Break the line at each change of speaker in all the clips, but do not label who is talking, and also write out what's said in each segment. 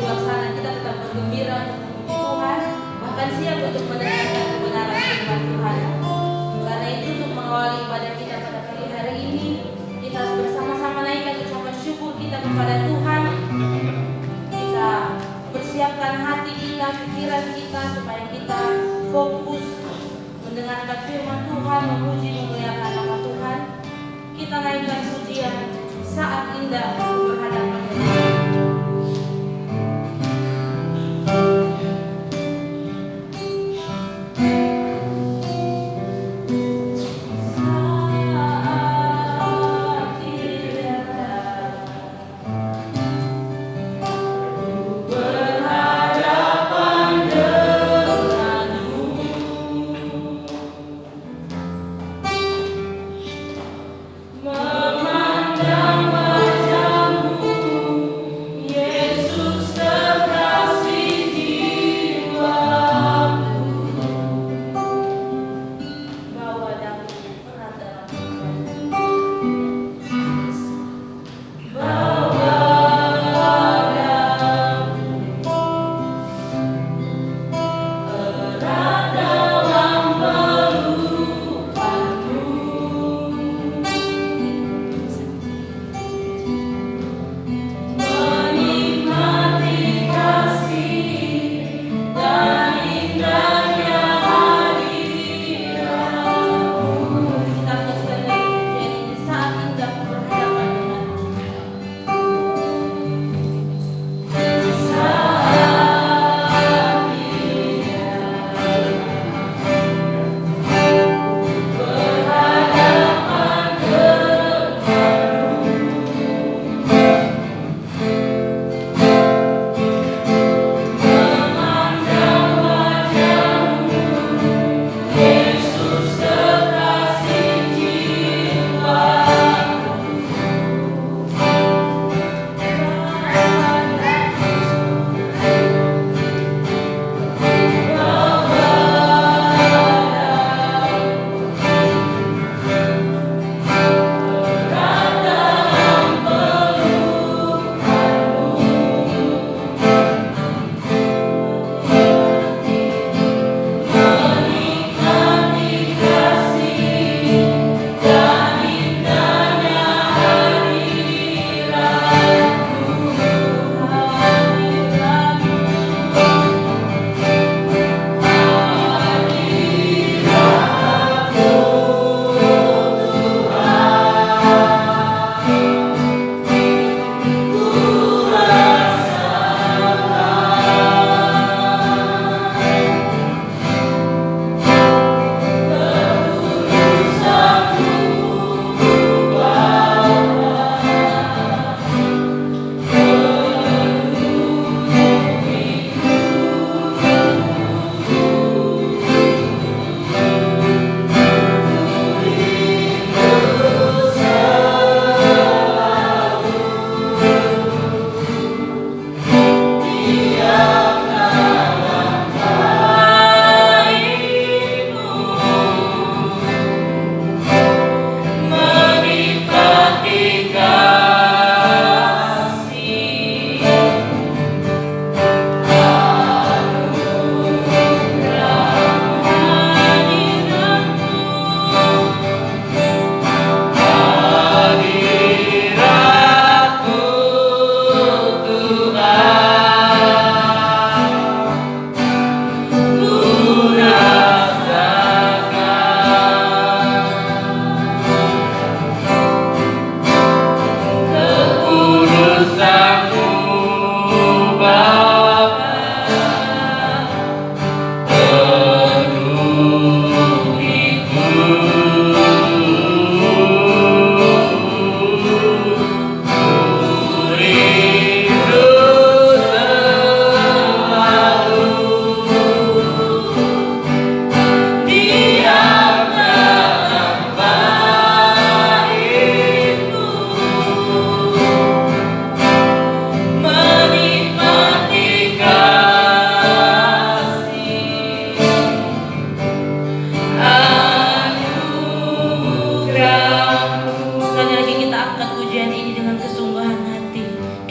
luar sana kita tetap bergembira untuk memuji Tuhan, bahkan siap untuk mendengarkan kebenaran firman Tuhan. Karena itu untuk mengawali ibadah kita pada pagi hari ini, kita bersama-sama naikkan ucapan syukur kita kepada Tuhan. Kita persiapkan hati kita, pikiran kita supaya kita fokus mendengarkan firman Tuhan, memuji memuliakan nama Tuhan. Kita naikkan pujian Saat Indah Berhadapan dengan Tuhan.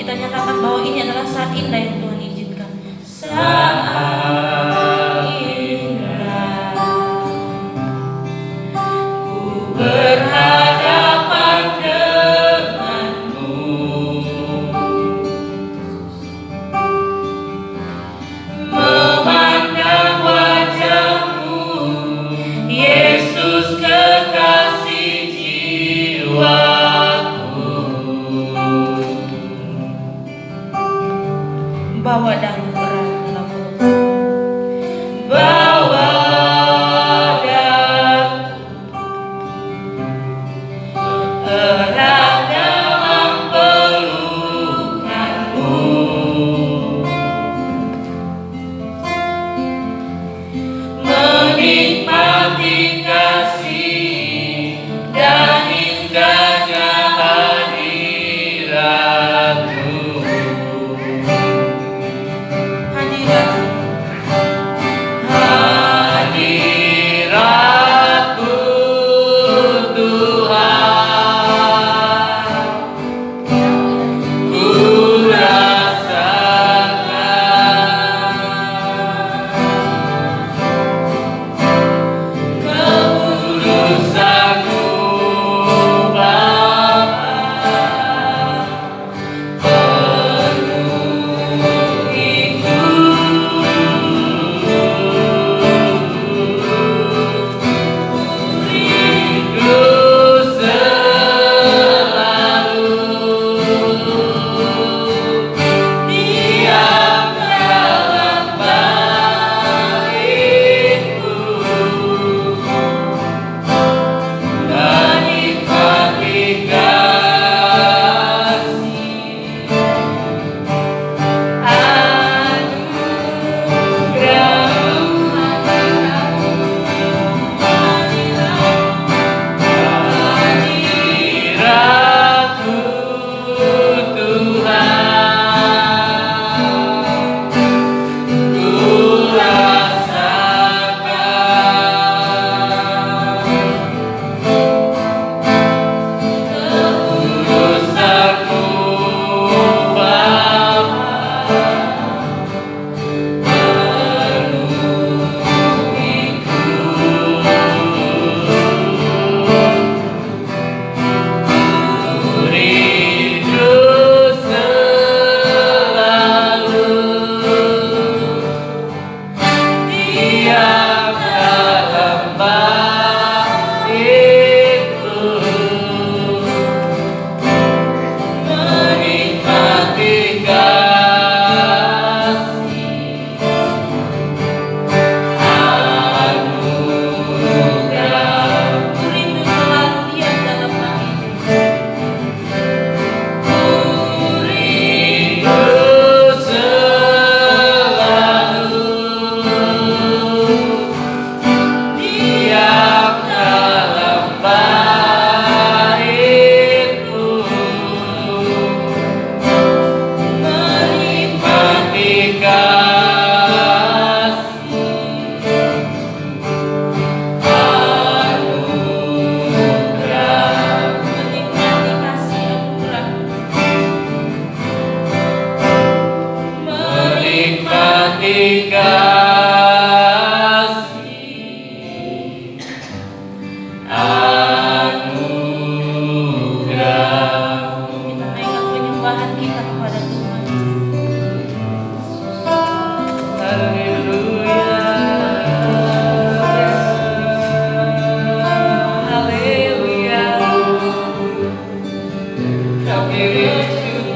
Kita nyatakan bahwa ini adalah saat indah yang Tuhan izinkan. Bawa dahulu erat dalam mulutku, bawa dahulu erat dalam pelukanmu, menikmati kasih dan indahnya hadiratmu.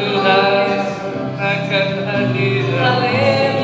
Tuhan akan hadir. Haleluya.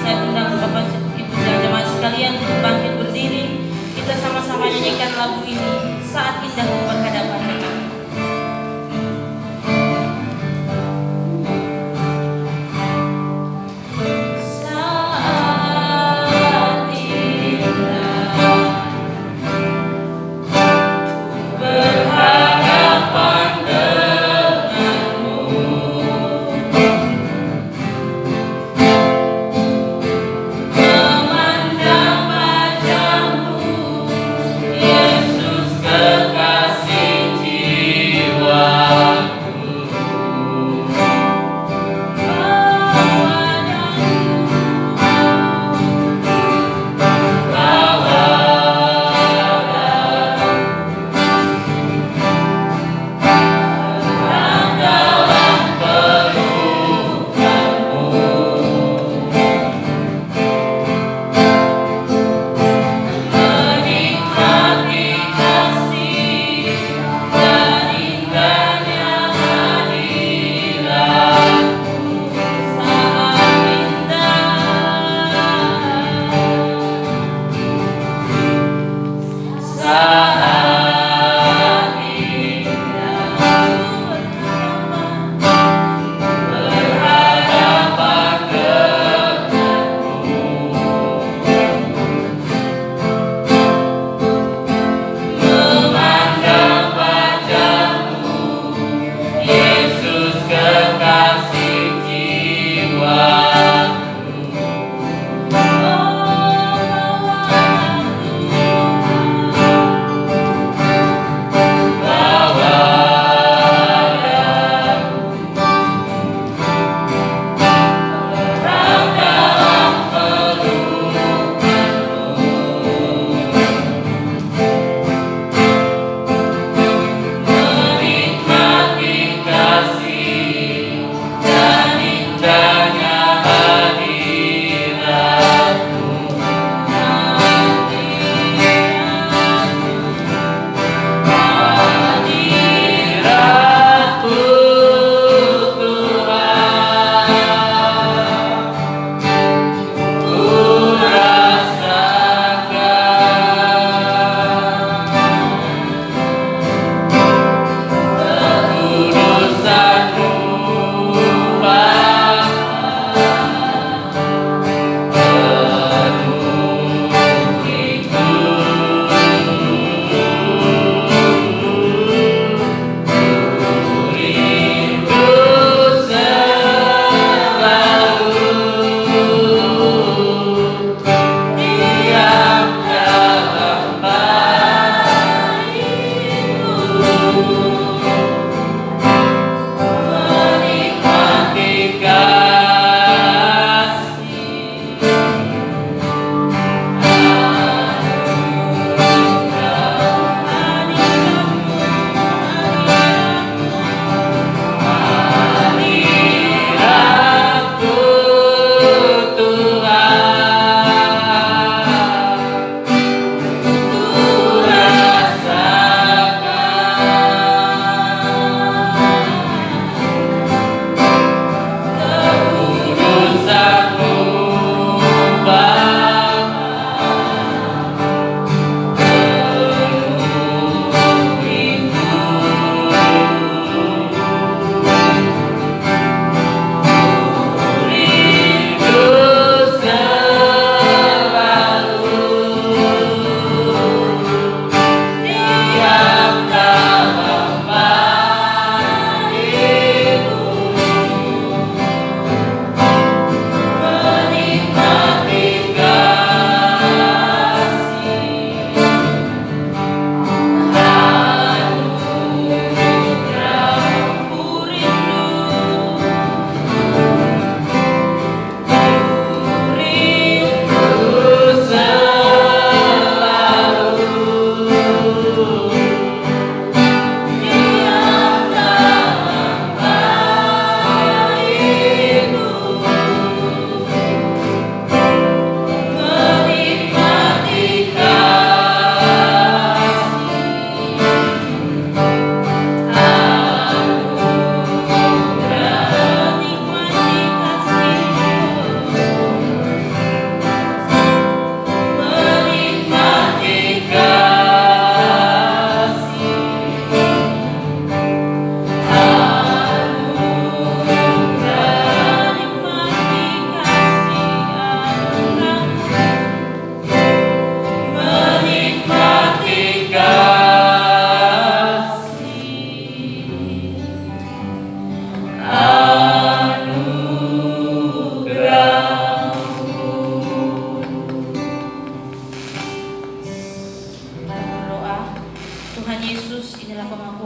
Saya undang Bapak Ibu dan jemaat sekalian untuk bangkit berdiri. Kita sama-sama nyanyikan lagu ini, Saat Indahku Berhadapan dengan.
Memandang wajahmu, Yesus.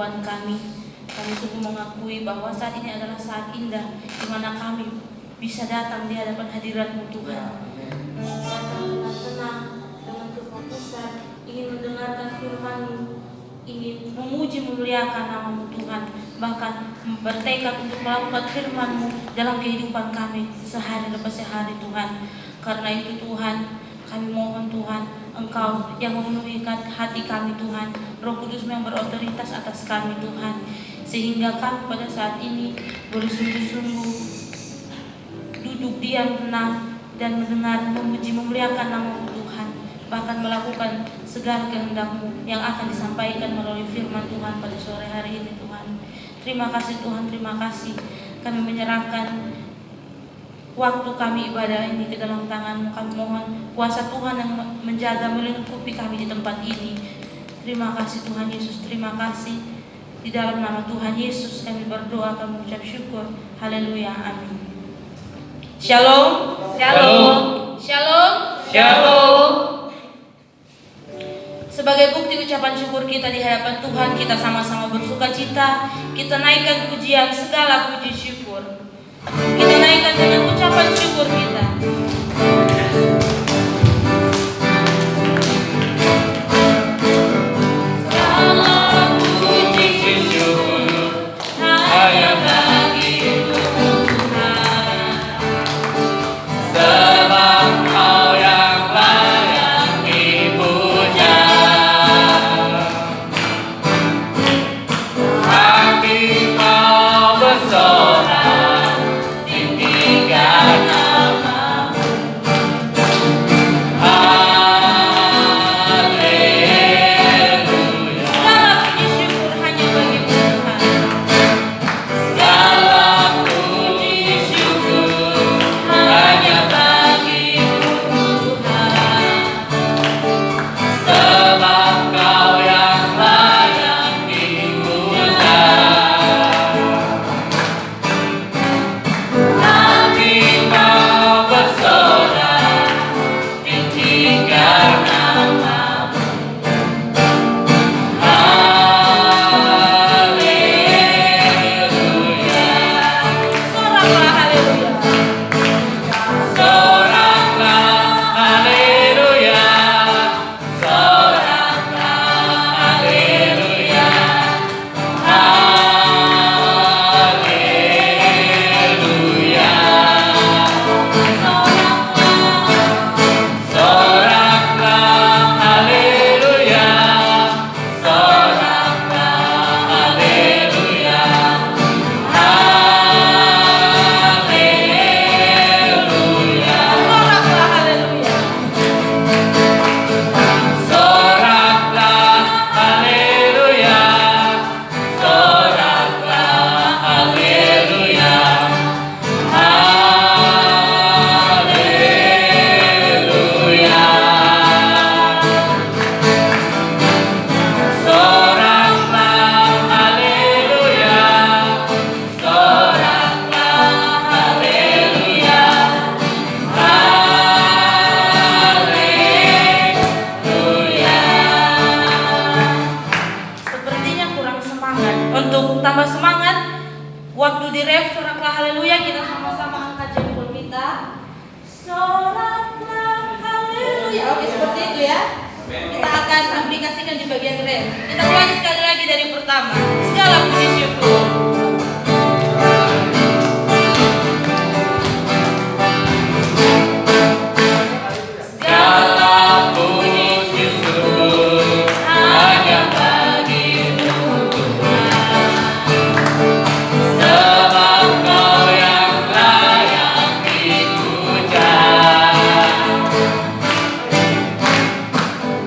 Tuhan kami. Kami sungguh mengakui bahwa saat ini adalah saat indah di mana kami bisa datang di hadapan hadirat-Mu Tuhan. Datang dengan tenang, dengan kefokusan, ingin mendengarkan firman-Mu, ingin memuji memuliakan nama-Mu Tuhan, bahkan bertekad untuk melakukan firman-Mu dalam kehidupan kami sehari lepas sehari Tuhan. Karena itu Tuhan, kami mohon Tuhan, Engkau yang memenuhi hati kami Tuhan, Roh Kudus yang berotoritas atas kami Tuhan, sehingga kami pada saat ini boleh sungguh-sungguh duduk diam tenang dan mendengar, memuji memuliakan nama-Mu Tuhan, bahkan melakukan segala kehendak-Mu yang akan disampaikan melalui firman Tuhan pada sore hari ini Tuhan. Terima kasih Tuhan, terima kasih. Kami menyerahkan waktu kami ibadah ini ke dalam tangan-Mu. Kami mohon kuasa Tuhan yang menjaga, melingkupi kami di tempat ini. Terima kasih Tuhan Yesus, terima kasih. Di dalam nama Tuhan Yesus kami berdoa, kami mengucap syukur. Haleluya, amin. Shalom, shalom, shalom, shalom. Sebagai bukti ucapan syukur kita di hadapan Tuhan, kita sama-sama bersuka cita. Kita naikkan pujian, segala puji syukur. Kita naikkan dengan ucapan syukur kita.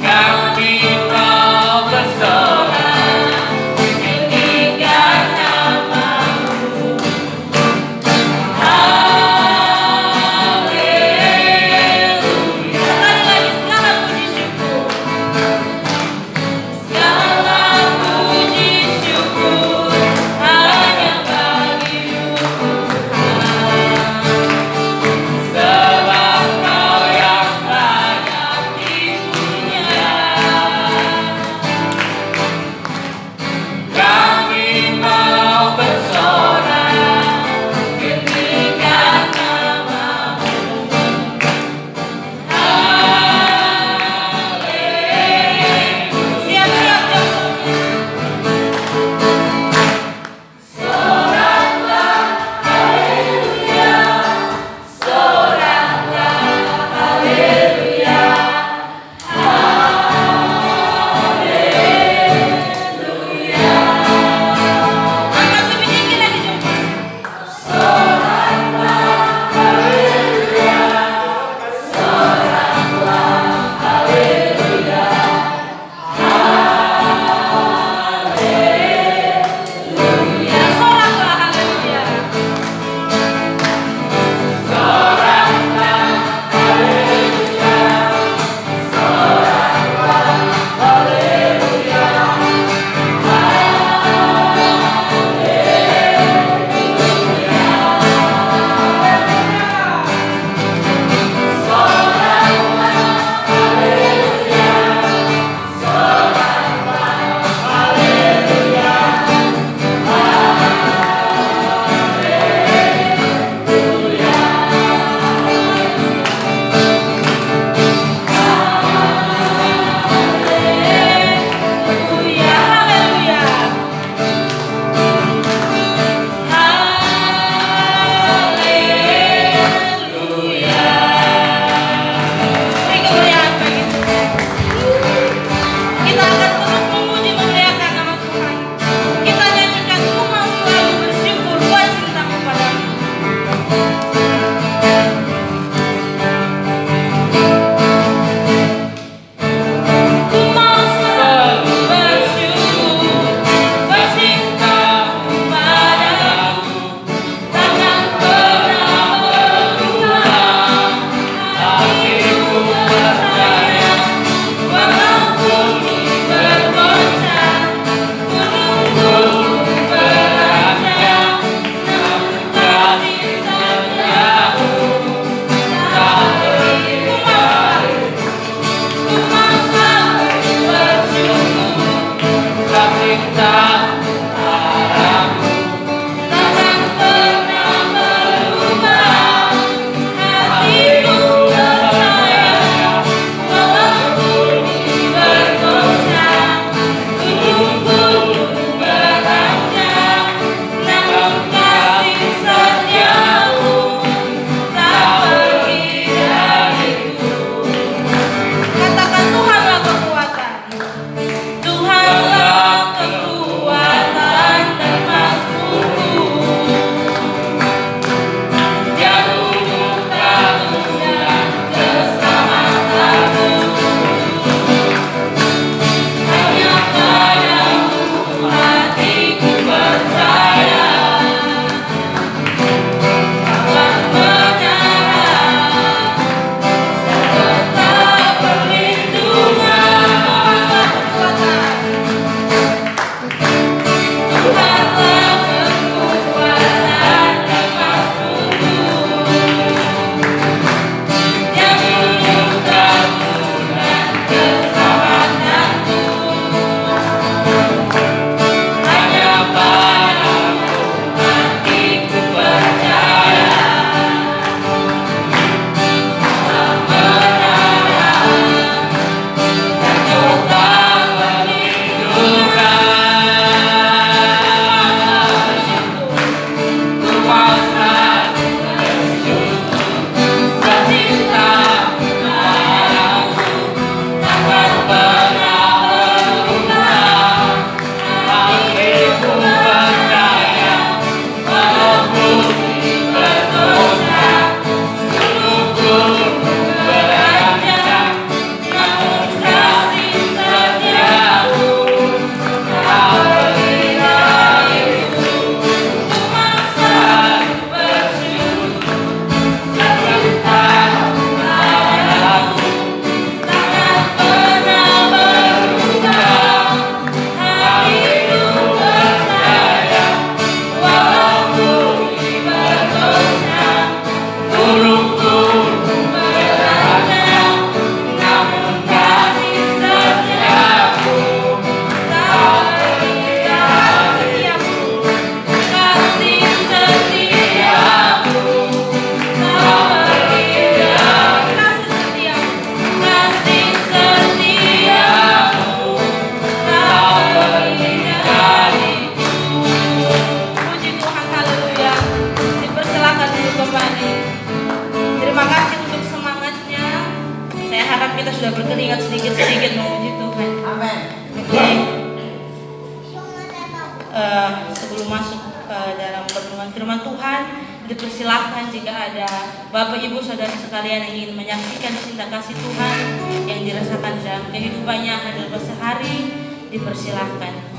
Kami mau bersorak, meninggikan nama
harap kita sudah berkeringat sedikit-sedikit memuji Tuhan.
Amin.
Oke. Sebelum masuk dalam pertemuan firman Tuhan, dipersilahkan jika ada Bapak Ibu Saudara sekalian yang ingin menyaksikan cinta kasih Tuhan yang dirasakan dalam kehidupannya adalah sehari, dipersilahkan.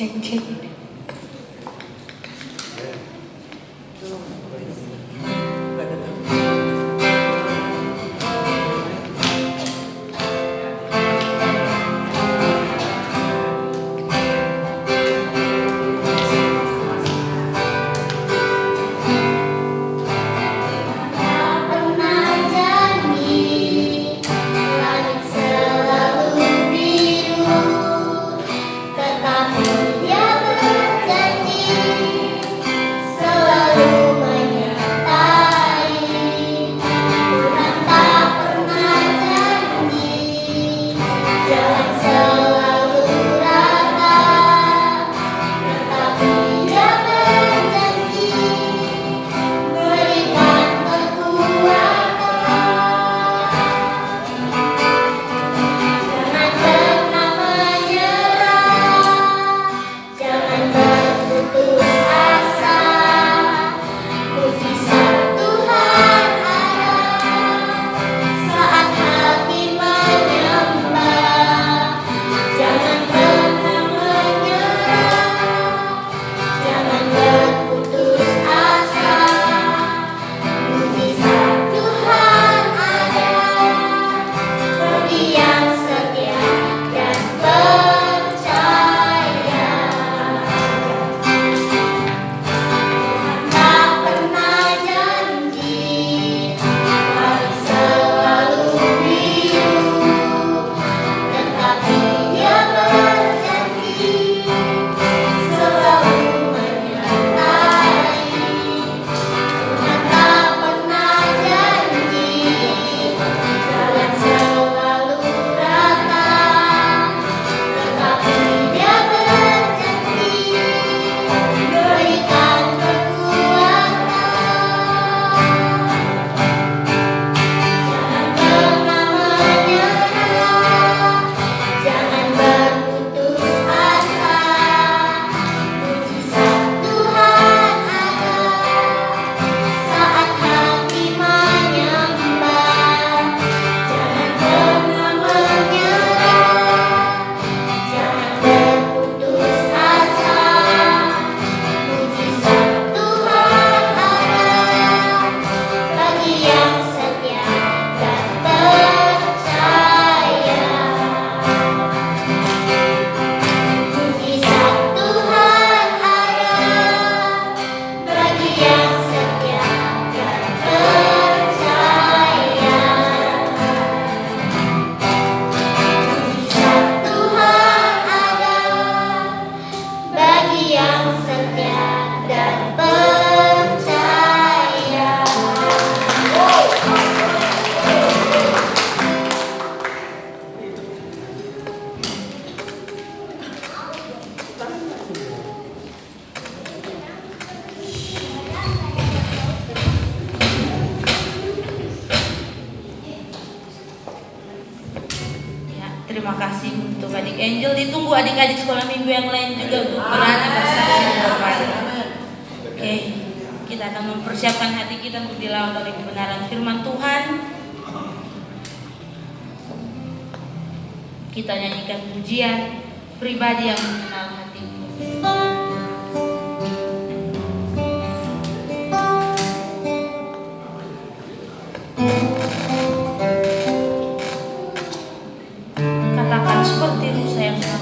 Cek. Terima kasih untuk adik Angel. Ditunggu adik-adik sekolah minggu yang lain juga untuk berani bersaksi Bapak. Oke, kita akan mempersiapkan hati kita untuk dilawan oleh kebenaran firman Tuhan. Kita nyanyikan pujian pribadi yang mengenal hatimu. Katakan seperti rusa yang haus.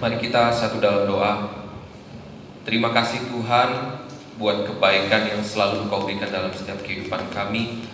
Mari kita satu dalam doa. Terima kasih Tuhan buat kebaikan yang selalu Engkau berikan dalam setiap kehidupan kami.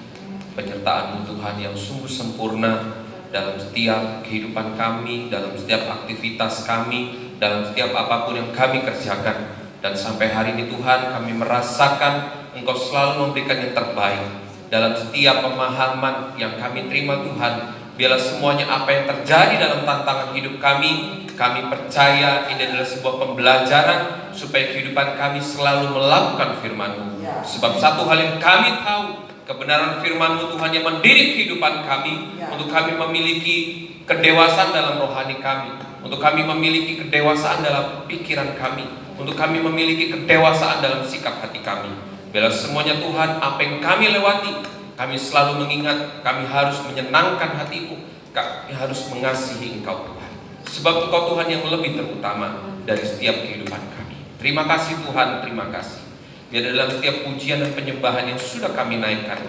Penyertaan-Mu Tuhan yang sungguh sempurna dalam setiap kehidupan kami, dalam setiap aktivitas kami, dalam setiap apapun yang kami kerjakan. Dan sampai hari ini Tuhan, kami merasakan Engkau selalu memberikan yang terbaik dalam setiap pemahaman yang kami terima Tuhan. Biarlah semuanya apa yang terjadi dalam tantangan hidup kami percaya ini adalah sebuah pembelajaran supaya kehidupan kami selalu melakukan firman-Mu. Sebab satu hal yang kami tahu, kebenaran firman-Mu Tuhan yang mendidik kehidupan kami, untuk kami memiliki kedewasaan dalam rohani kami, untuk kami memiliki kedewasaan dalam pikiran kami, untuk kami memiliki kedewasaan dalam sikap hati kami. Biarlah semuanya Tuhan, apa yang kami lewati, kami selalu mengingat kami harus menyenangkan hati-Mu, kami harus mengasihi Engkau Tuhan. Sebab Engkau Tuhan yang lebih terutama dari setiap kehidupan kami. Terima kasih Tuhan, terima kasih. Biar dalam setiap pujian dan penyembahan yang sudah kami naikkan,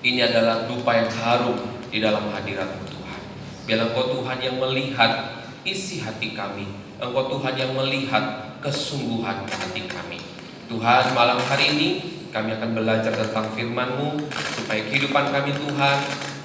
ini adalah dupa yang harum di dalam hadirat-Mu Tuhan. Biar Engkau Tuhan yang melihat isi hati kami, Engkau Tuhan yang melihat kesungguhan hati kami. Tuhan, malam hari ini kami akan belajar tentang firman-Mu, supaya kehidupan kami Tuhan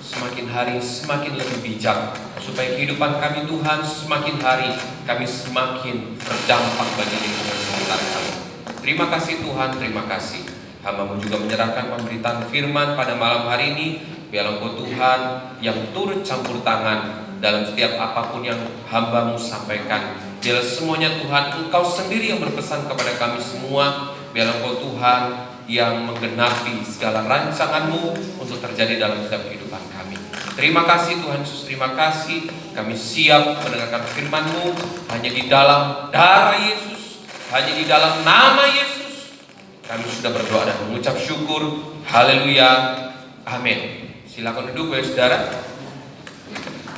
semakin hari semakin lebih bijak, supaya kehidupan kami Tuhan semakin hari kami semakin berdampak bagi lingkungan sekitar kami. Terima kasih Tuhan, terima kasih. Hamba-Mu juga menyerahkan pemberitaan firman pada malam hari ini. Biarlah Engkau Tuhan yang turut campur tangan dalam setiap apapun yang hamba-Mu sampaikan. Biarlah semuanya Tuhan Engkau sendiri yang berpesan kepada kami semua. Biarlah Engkau Tuhan yang menggenapi segala rancangan-Mu untuk terjadi dalam setiap kehidupan kami. Terima kasih Tuhan Yesus, terima kasih. Kami siap mendengarkan firman-Mu hanya di dalam darah Yesus, hanya di dalam nama Yesus. Kami sudah berdoa dan mengucap syukur. Haleluya, amin. Silakan duduk ya saudara.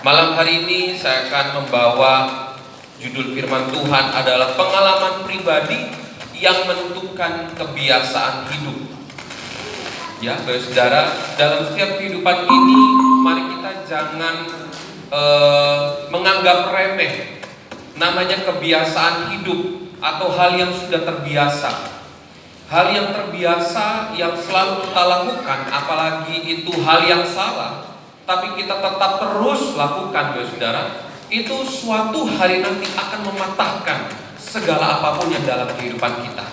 Malam hari ini saya akan membawa Judul firman Tuhan adalah pengalaman pribadi yang menentukan kebiasaan hidup. Ya, saudara, dalam setiap kehidupan ini mari kita jangan menganggap remeh namanya kebiasaan hidup atau hal yang sudah terbiasa. Hal yang terbiasa yang selalu kita lakukan, apalagi itu hal yang salah, tapi kita tetap terus lakukan, saudara, itu suatu hari nanti akan mematahkan segala apapun yang dalam kehidupan kita.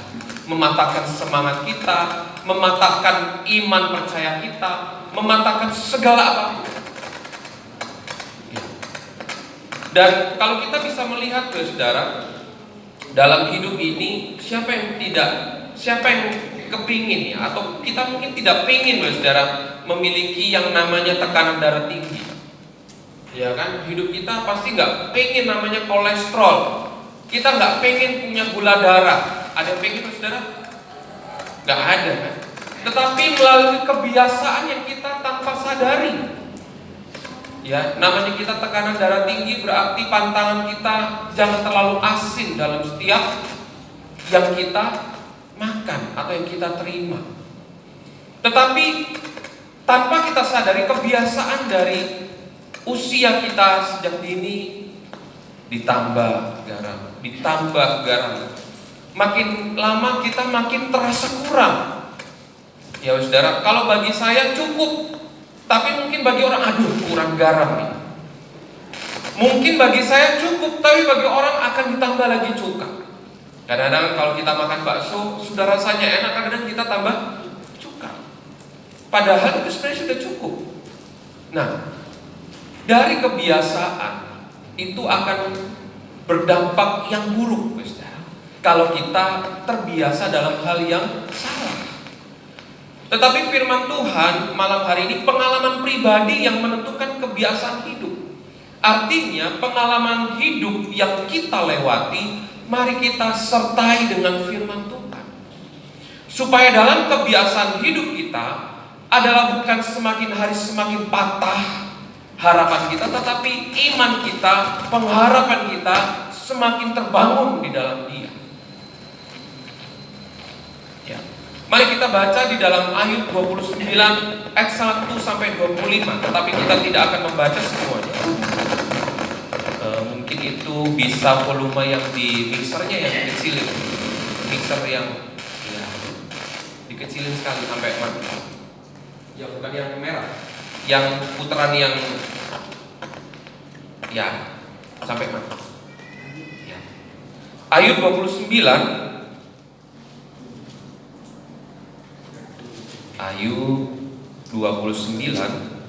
Mematahkan semangat kita, mematahkan iman percaya kita, mematahkan segala apapun. Dan kalau kita bisa melihat, saudara, dalam hidup ini siapa yang kepingin ya, atau kita mungkin tidak pingin, saudara, memiliki yang namanya tekanan darah tinggi. Ya kan, hidup kita pasti nggak pengen namanya kolesterol. Kita nggak pengen punya gula darah. Ada yang pengen, saudara? Nggak ada kan? Tetapi melalui kebiasaan yang kita tanpa sadari, ya, namanya kita tekanan darah tinggi, berarti pantangan kita jangan terlalu asin dalam setiap yang kita makan atau yang kita terima. Tetapi tanpa kita sadari, kebiasaan dari usia kita sejak dini ditambah garam. Makin lama kita makin terasa kurang. Ya saudara, kalau bagi saya cukup, tapi mungkin bagi orang, aduh kurang garam nih. Mungkin bagi saya cukup, tapi bagi orang akan ditambah lagi cuka. Kadang-kadang kalau kita makan bakso sudah rasanya enak, kadang-kadang kita tambah cuka. Padahal itu sebenarnya sudah cukup. Nah, dari kebiasaan itu akan berdampak yang buruk, saudara, kalau kita terbiasa dalam hal yang salah. Tetapi firman Tuhan malam hari ini pengalaman pribadi yang menentukan kebiasaan hidup. Artinya pengalaman hidup yang kita lewati, mari kita sertai dengan firman Tuhan, supaya dalam kebiasaan hidup kita adalah bukan semakin hari semakin patah harapan kita, tetapi iman kita, pengharapan kita semakin terbangun di dalam Dia. Ya. Mari kita baca di dalam Ayub 29 ayat 1 sampai 25, tetapi kita tidak akan membaca semuanya. Mungkin itu bisa volume yang di mixernya yang dikecilin, mixer yang ya, dikecilin sekali sampai mana? Ya bukan yang merah, yang putaran yang ya sampai mana? Ya. Ayub 29, Ayub 29.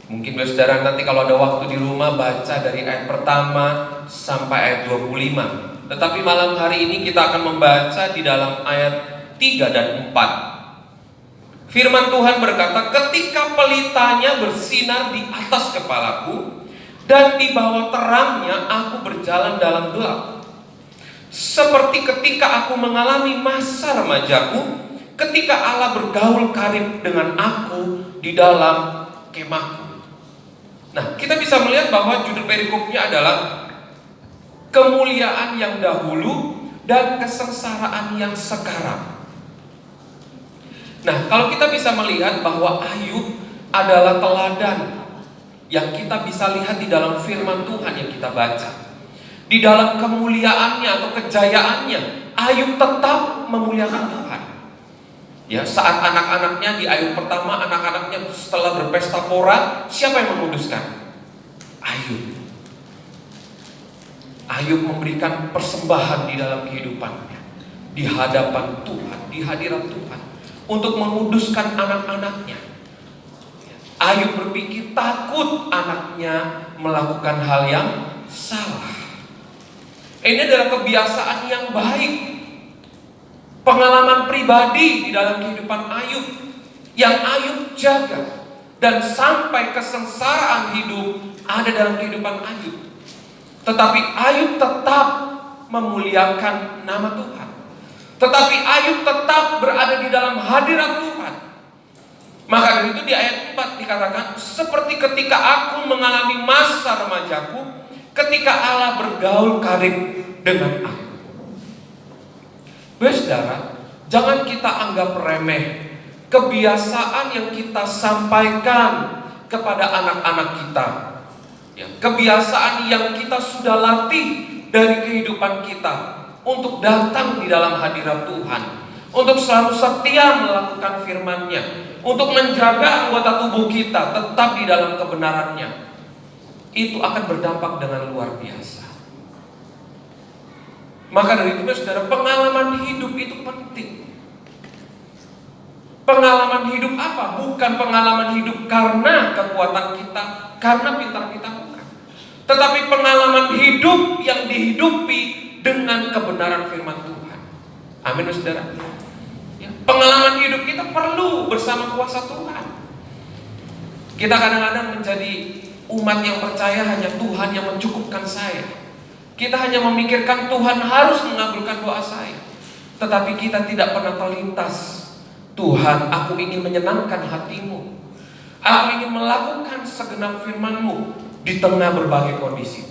Mungkin saudara nanti kalau ada waktu di rumah baca dari ayat pertama sampai ayat 25. Tetapi malam hari ini kita akan membaca di dalam ayat 3 dan 4. Firman Tuhan berkata, ketika pelitanya bersinar di atas kepalaku dan di bawah terangnya aku berjalan dalam gelap. Seperti ketika aku mengalami masa remajaku, ketika Allah bergaul karib dengan aku di dalam kemahku. Nah, kita bisa melihat bahwa judul perikopnya adalah kemuliaan yang dahulu dan kesengsaraan yang sekarang. Nah, kalau kita bisa melihat bahwa Ayub adalah teladan yang kita bisa lihat di dalam firman Tuhan yang kita baca. Di dalam kemuliaannya atau kejayaannya, Ayub tetap memuliakan Tuhan. Ya, saat anak-anaknya di Ayub pertama, anak-anaknya setelah berpesta pora, siapa yang menguduskan? Ayub. Ayub memberikan persembahan di dalam kehidupannya, di hadapan Tuhan, di hadirat Tuhan, untuk menguduskan anak-anaknya. Ayub berpikir takut anaknya melakukan hal yang salah. Ini adalah kebiasaan yang baik, pengalaman pribadi di dalam kehidupan Ayub yang Ayub jaga, dan sampai kesengsaraan hidup ada dalam kehidupan Ayub. Tetapi Ayub tetap memuliakan nama Tuhan. Tetapi Ayub tetap berada di dalam hadirat Tuhan. Maka dari itu di ayat 4 dikatakan, seperti ketika aku mengalami masa remajaku, ketika Allah bergaul karib dengan aku. Saudara, jangan kita anggap remeh kebiasaan yang kita sampaikan kepada anak-anak kita, ya, kebiasaan yang kita sudah latih dari kehidupan kita untuk datang di dalam hadirat Tuhan, untuk selalu setia melakukan firman-Nya, untuk menjaga anggota tubuh kita tetap di dalam kebenarannya. Itu akan berdampak dengan luar biasa. Maka dari itu saudara, pengalaman hidup itu penting. Pengalaman hidup apa? Bukan pengalaman hidup karena kekuatan kita, karena pintar kita, bukan. Tetapi pengalaman hidup yang dihidupi dengan kebenaran firman Tuhan. Amin saudara. Ya, pengalaman hidup kita perlu bersama kuasa Tuhan. Kita kadang-kadang menjadi umat yang percaya hanya Tuhan yang mencukupkan saya. Kita hanya memikirkan Tuhan harus mengabulkan doa saya. Tetapi kita tidak pernah terlintas, Tuhan, aku ingin menyenangkan hatimu. Aku ingin melakukan segenap firman-Mu di tengah berbagai kondisi.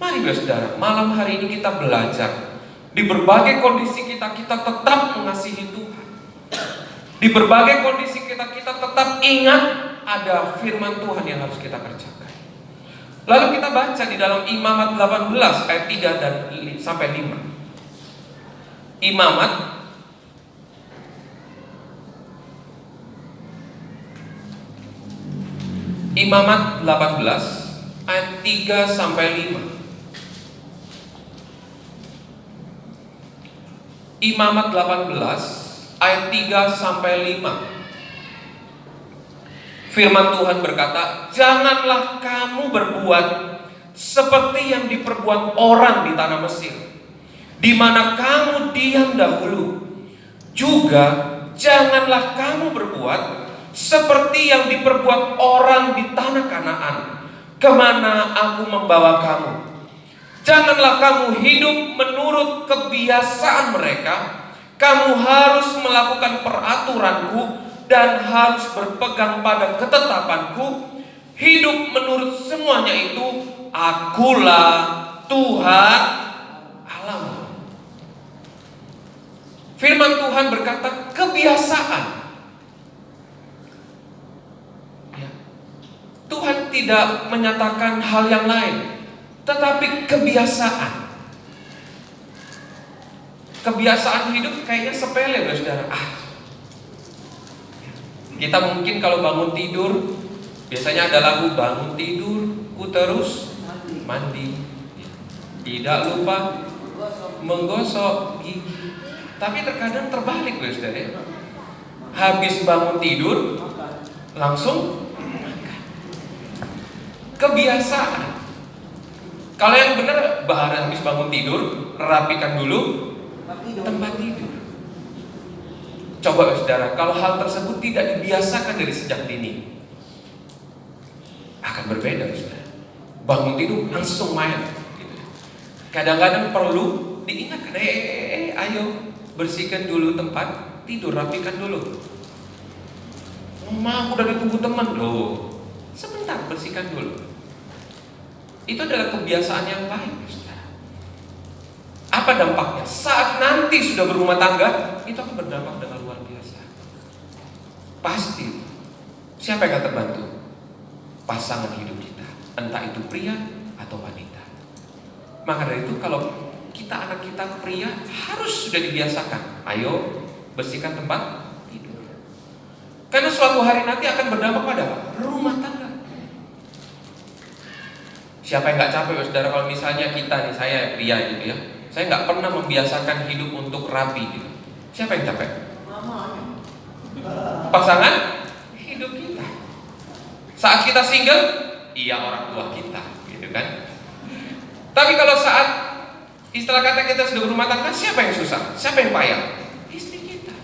Mari saudara, malam hari ini kita belajar. Di berbagai kondisi kita tetap mengasihi Tuhan. Di berbagai kondisi kita tetap ingat ada firman Tuhan yang harus kita kerjakan. Lalu kita baca di dalam Imamat 18 ayat 3 dan sampai 5. Imamat 18 ayat 3 sampai 5. Imamat 18 ayat 3 sampai 5. Firman Tuhan berkata, janganlah kamu berbuat seperti yang diperbuat orang di tanah Mesir, di mana kamu diam dahulu. Juga janganlah kamu berbuat seperti yang diperbuat orang di tanah Kanaan, kemana aku membawa kamu. Janganlah kamu hidup menurut kebiasaan mereka. Kamu harus melakukan peraturanku dan harus berpegang pada ketetapanku. Hidup menurut semuanya itu, akulah Tuhan Allahmu. Firman Tuhan berkata kebiasaan. Ya. Tuhan tidak menyatakan hal yang lain, tetapi kebiasaan. Kebiasaan hidup kayaknya sepele, saudara. Kita mungkin kalau bangun tidur, biasanya ada lagu bangun tidur, ku terus mandi, tidak lupa menggosok gigi. Tapi terkadang terbalik, saudara. Habis bangun tidur, langsung makan. Kebiasaan. Kalau yang benar, habis bangun tidur, rapikan dulu tempat tidur. Coba saudara, kalau hal tersebut tidak dibiasakan dari sejak dini, akan berbeda saudara. Bangun tidur langsung main gitu. Kadang-kadang perlu diingatkan, ayo bersihkan dulu tempat tidur, rapikan dulu. Mama udah ditunggu teman loh, sebentar bersihkan dulu. Itu adalah kebiasaan yang baik saudara. Apa dampaknya? Saat nanti sudah berumah tangga, itu akan berdampak dengan luar biasa. Pasti. Siapa yang akan terbantu? Pasangan hidup kita, entah itu pria atau wanita. Maka dari itu kalau kita anak kita pria harus sudah dibiasakan. Ayo bersihkan tempat tidur. Karena suatu hari nanti akan berdampak pada rumah tangga. Siapa yang gak capek saudara kalau misalnya kita nih, saya pria gitu ya, saya gak pernah membiasakan hidup untuk rapi gitu. Siapa yang capek? Pasangan hidup kita. Saat kita single, iya orang tua kita gitu kan. Tapi kalau saat istilah kata kita sudah berumah tangga, siapa yang susah? Siapa yang payah? Istri kita.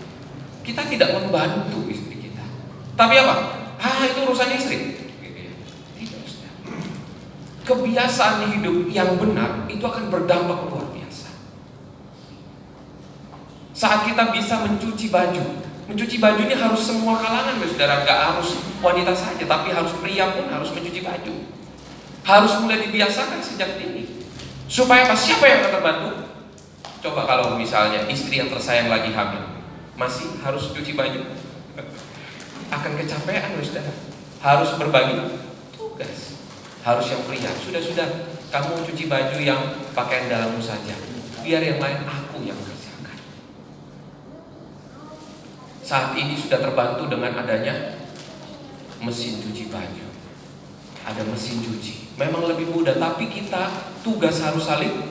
Kita tidak membantu istri kita. Tapi apa? Itu urusan istri. Kebiasaan hidup yang benar itu akan berdampak luar biasa. Saat kita bisa mencuci baju ini harus semua kalangan, saudara. Gak harus wanita saja, tapi harus pria pun harus mencuci baju. Harus mulai dibiasakan sejak dini. Supaya apa? Siapa yang akan terbantu? Coba kalau misalnya istri yang tersayang lagi hamil, masih harus cuci baju, akan kecapean, saudara. Harus berbagi tugas. Harus yang pria, sudah, kamu cuci baju yang pakaian dalammu saja, biar yang lain aku yang kerjakan. Saat ini sudah terbantu dengan adanya mesin cuci baju. Ada mesin cuci, memang lebih mudah, tapi kita tugas harus saling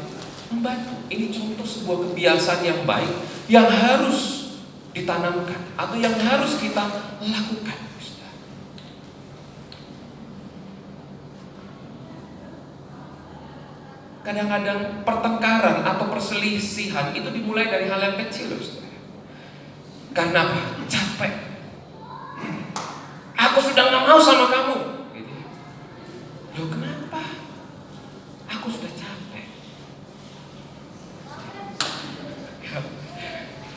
membantu. Ini contoh sebuah kebiasaan yang baik yang harus ditanamkan atau yang harus kita lakukan. Kadang-kadang pertengkaran atau perselisihan itu dimulai dari hal yang kecil, saudara. Karena apa? Capek. Aku sudah gak mau sama kamu. Gitu. Loh, kenapa? Aku sudah capek.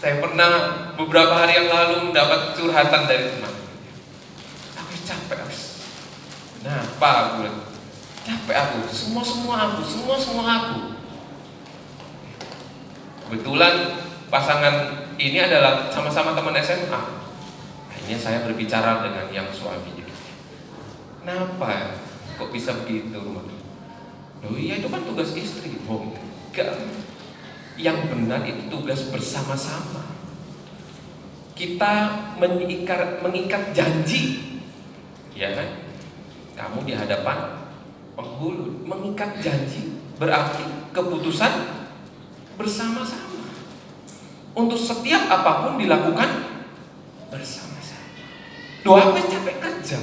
Saya pernah beberapa hari yang lalu mendapat curhatan dari teman. Aku capek, kenapa aku? Capek aku, semua aku. Kebetulan pasangan ini adalah sama-sama teman SMA. Akhirnya saya berbicara dengan yang suaminya. Kenapa? Kok bisa begitu? Loh iya, itu kan tugas istri. Oh enggak. Yang benar itu tugas bersama-sama. Kita mengikat janji, ya kan? Kamu di hadapan penghulu, mengikat janji berarti keputusan bersama-sama. Untuk setiap apapun dilakukan bersama-sama. Doa apa capek kerja?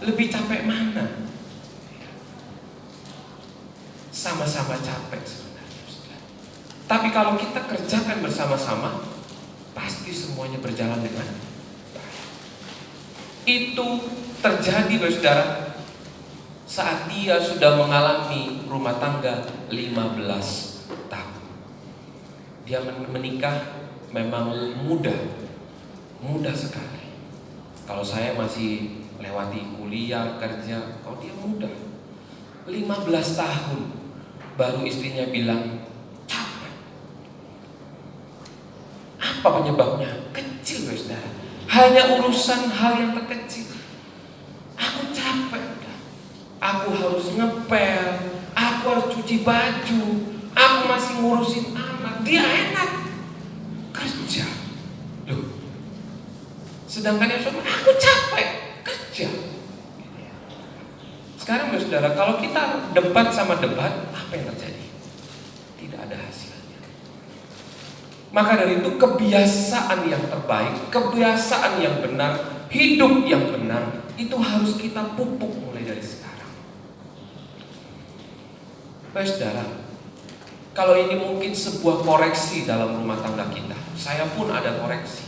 Lebih capek mana? Sama-sama capek sebenarnya. Tapi kalau kita kerjakan bersama-sama, pasti semuanya berjalan dengan baik. Itu terjadi, saudara, saat dia sudah mengalami rumah tangga 15 tahun. Dia menikah memang mudah sekali. Kalau saya masih lewati kuliah, kerja, kalau dia mudah. 15 tahun baru istrinya bilang capek. Apa penyebabnya? Kecil, saudara. Hanya urusan hal yang terkecil. Aku capek. Aku harus ngepel, aku harus cuci baju, aku masih ngurusin anak. Dia enak kerja. Loh, sedangkan yang suami, aku capek kerja. Sekarang saudara, kalau kita debat sama debat, apa yang terjadi? Tidak ada hasilnya. Maka dari itu kebiasaan yang terbaik, kebiasaan yang benar, hidup yang benar, itu harus kita pupuk mulai dari sekarang. Saudara, kalau ini mungkin sebuah koreksi dalam rumah tangga kita. Saya pun ada koreksi.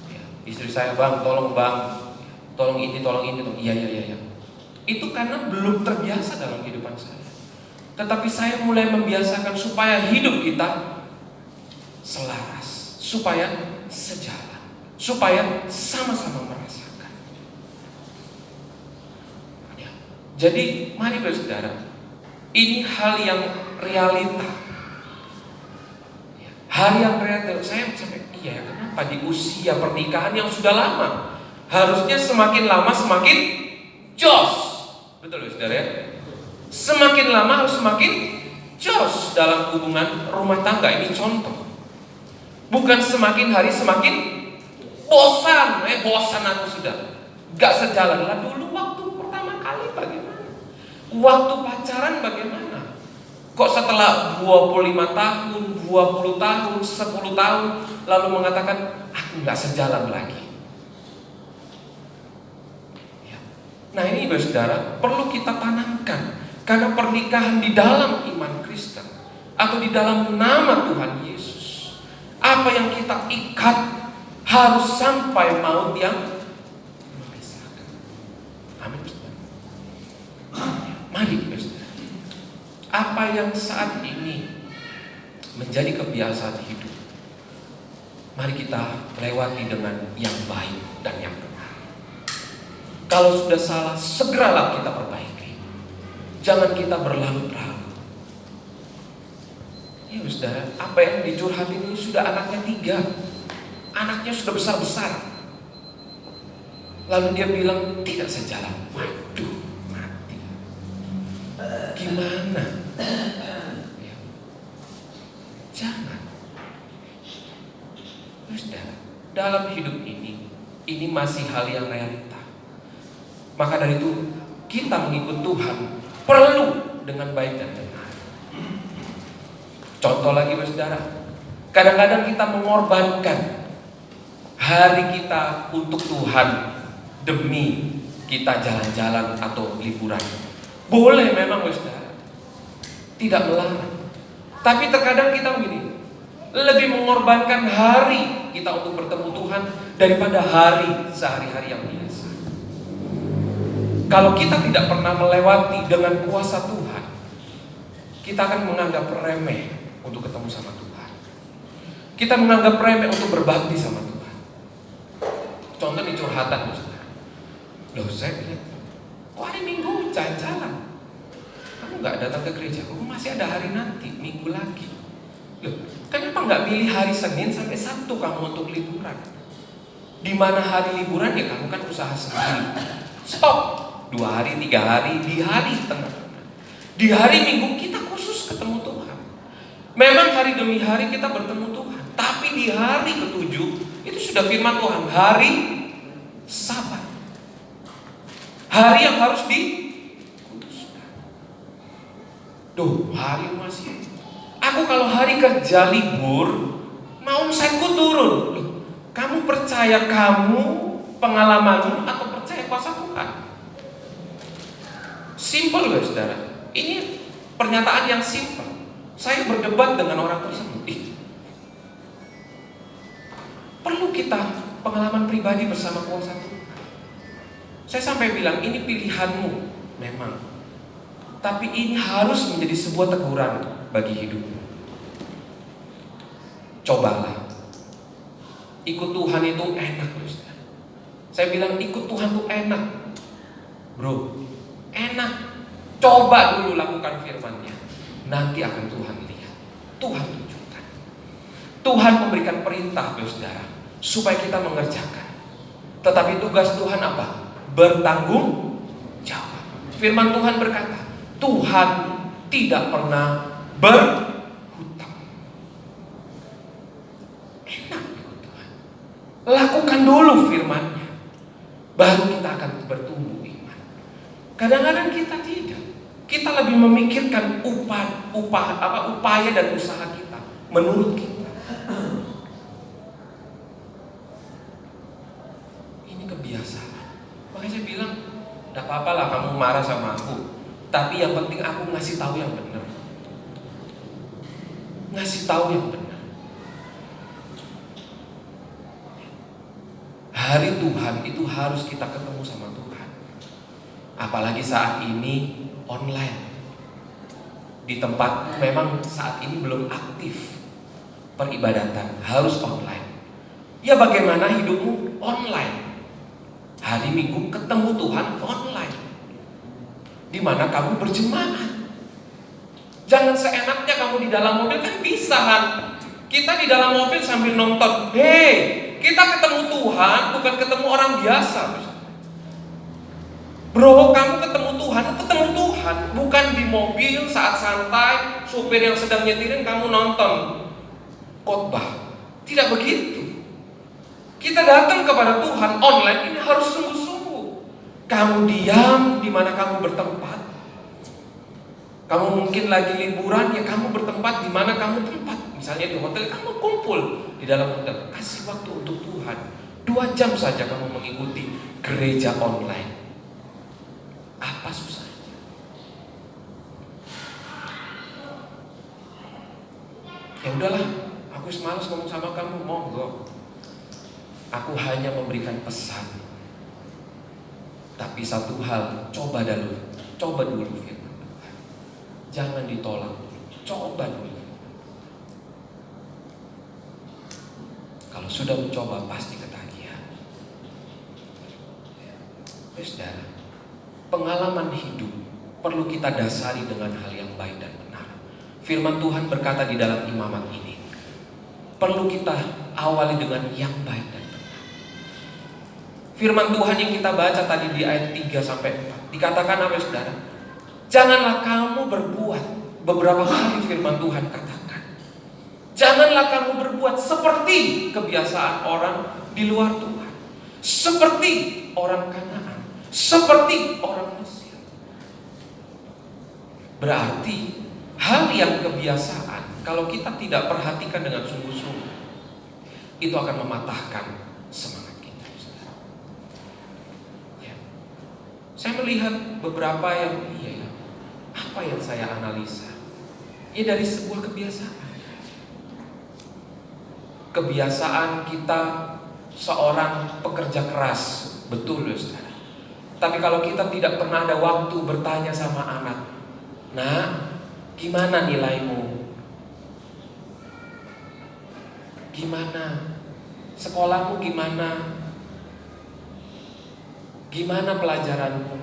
Ya, istri saya, bang, tolong ini, tolong. Iya. Itu karena belum terbiasa dalam kehidupan saya. Tetapi saya mulai membiasakan supaya hidup kita selaras, supaya sejalan, supaya sama-sama merasakan. Ya. Jadi mari saudara, ini hal yang realita. Hal yang realita. Saya sampai kenapa di usia pernikahan yang sudah lama, harusnya semakin lama semakin jos. Betul saudara ya? Semakin lama harus semakin jos dalam hubungan rumah tangga. Ini contoh. Bukan semakin hari semakin bosan. Bosan aku sudah, gak sejalan lah. Dulu waktu pertama kali bagaimana? Waktu pacaran bagaimana? Kok setelah 25 tahun, 20 tahun, 10 tahun lalu mengatakan aku gak sejalan lagi? Ya. Nah ini saudara, perlu kita tanamkan. Karena pernikahan di dalam iman Kristen atau di dalam nama Tuhan Yesus, apa yang kita ikat harus sampai maut yang memisahkan. Amin. Mari saudara, apa yang saat ini menjadi kebiasaan hidup, mari kita lewati dengan yang baik dan yang benar. Kalau sudah salah, segeralah kita perbaiki. Jangan kita berlarut-larut. Ya saudara, apa yang dicurhatin ini sudah anaknya 3. Anaknya sudah besar-besar. Lalu dia bilang tidak sejalan. Waduh, mati. Gimana? Ya. Jangan. Saudara, dalam hidup ini masih hal yang realita. Maka dari itu kita mengikut Tuhan perlu dengan baik dan benar. Contoh lagi saudara, kadang-kadang kita mengorbankan hari kita untuk Tuhan demi kita jalan-jalan atau liburan. Boleh memang saudara, tidak melarang. Tapi terkadang kita begini, lebih mengorbankan hari kita untuk bertemu Tuhan daripada hari sehari-hari yang biasa. Kalau kita tidak pernah melewati dengan kuasa Tuhan, kita akan menganggap remeh untuk ketemu sama Tuhan. Kita menganggap remeh untuk berbakti sama Tuhan. Contoh di curhatan, loh saya bilang, kok hari Minggu jalan-jalan? Kamu gak datang ke gereja, kamu masih ada hari nanti, Minggu lagi. Loh, kenapa gak pilih hari Senin sampai Sabtu kamu untuk liburan? Di mana hari liburan ya kamu kan usaha sendiri. Stop, 2 hari, 3 hari, di hari tengah-tengah. Di hari Minggu kita khusus ketemu Tuhan. Memang hari demi hari kita bertemu Tuhan, tapi di hari ke-7 itu sudah firman Tuhan, hari Sabat. Hari yang harus dikuduskan. Duh, hari masih. Aku kalau hari kerja libur, mau omsetku turun. Loh, kamu percaya kamu, pengalamanmu, atau percaya kuasa Tuhan? Simple loh saudara. Ini pernyataan yang simple. Saya berdebat dengan orang tersebut. Perlu kita pengalaman pribadi bersama kuasa Tuhan. Saya sampai bilang ini pilihanmu memang, tapi ini harus menjadi sebuah teguran bagi hidupmu. Cobalah. Ikut Tuhan itu enak loh saudara. Saya bilang ikut Tuhan itu enak, bro. Enak. Coba dulu lakukan firman-Nya. Nanti akan Tuhan lihat. Tuhan tunjukkan. Tuhan memberikan perintah saudara supaya kita mengerjakan. Tetapi tugas Tuhan apa? Bertanggung jawab. Firman Tuhan berkata, Tuhan tidak pernah berhutang. Enak ikut Tuhan. Lakukan dulu firman-Nya, baru kita akan bertumbuh iman. Kadang-kadang kita tidak. Kita lebih memikirkan upaya dan usaha kita menurut kita. Ini kebiasaan. Makanya saya bilang, tidak apa-apa lah kamu marah sama aku, tapi yang penting aku ngasih tahu yang benar. Ngasih tahu yang benar. Hari Tuhan itu harus kita ketemu sama Tuhan. Apalagi saat ini online. Di tempat memang saat ini belum aktif peribadatan, harus online. Ya bagaimana hidupmu online? Hari Minggu ketemu Tuhan online, di mana kamu berjemaah. Jangan seenaknya kamu di dalam mobil, kan bisa kan? Kita di dalam mobil sambil nonton. Hei, kita ketemu Tuhan, bukan ketemu orang biasa. Bro, kamu ketemu Tuhan, bukan di mobil saat santai, supir yang sedang nyetirin kamu nonton khotbah. Tidak begitu. Kita datang kepada Tuhan online ini harus sungguh-sungguh. Kamu diam di mana kamu bertempat. Kamu mungkin lagi liburan, ya kamu bertempat di mana kamu tempat. Misalnya di hotel, kamu kumpul di dalam hotel. Kasih waktu untuk Tuhan. 2 jam saja kamu mengikuti gereja online. Apa susahnya? Ya udahlah, aku semalas ngomong sama kamu, monggo. Aku hanya memberikan pesan. Tapi satu hal, coba dulu firman Tuhan. Jangan ditolak dulu, coba dulu. Kalau sudah mencoba pasti ketagihan. Saudara, pengalaman hidup perlu kita dasari dengan hal yang baik dan benar. Firman Tuhan berkata di dalam imamat ini, perlu kita awali dengan yang baik dan benar. Firman Tuhan yang kita baca tadi di ayat 3-4 dikatakan apa saudara? Janganlah kamu berbuat, beberapa kali firman Tuhan katakan, janganlah kamu berbuat seperti kebiasaan orang di luar Tuhan, seperti orang Kanaan, seperti orang Mesir. Berarti hal yang kebiasaan, kalau kita tidak perhatikan dengan sungguh-sungguh, itu akan mematahkan semangat kita. Ya. Saya melihat beberapa yang apa yang saya analisa? Ya dari sebuah kebiasaan. Kebiasaan kita seorang pekerja keras, betul ya saudara. Tapi kalau kita tidak pernah ada waktu bertanya sama anak, nah, gimana nilaimu? Gimana? Sekolahmu gimana? Gimana pelajaranmu?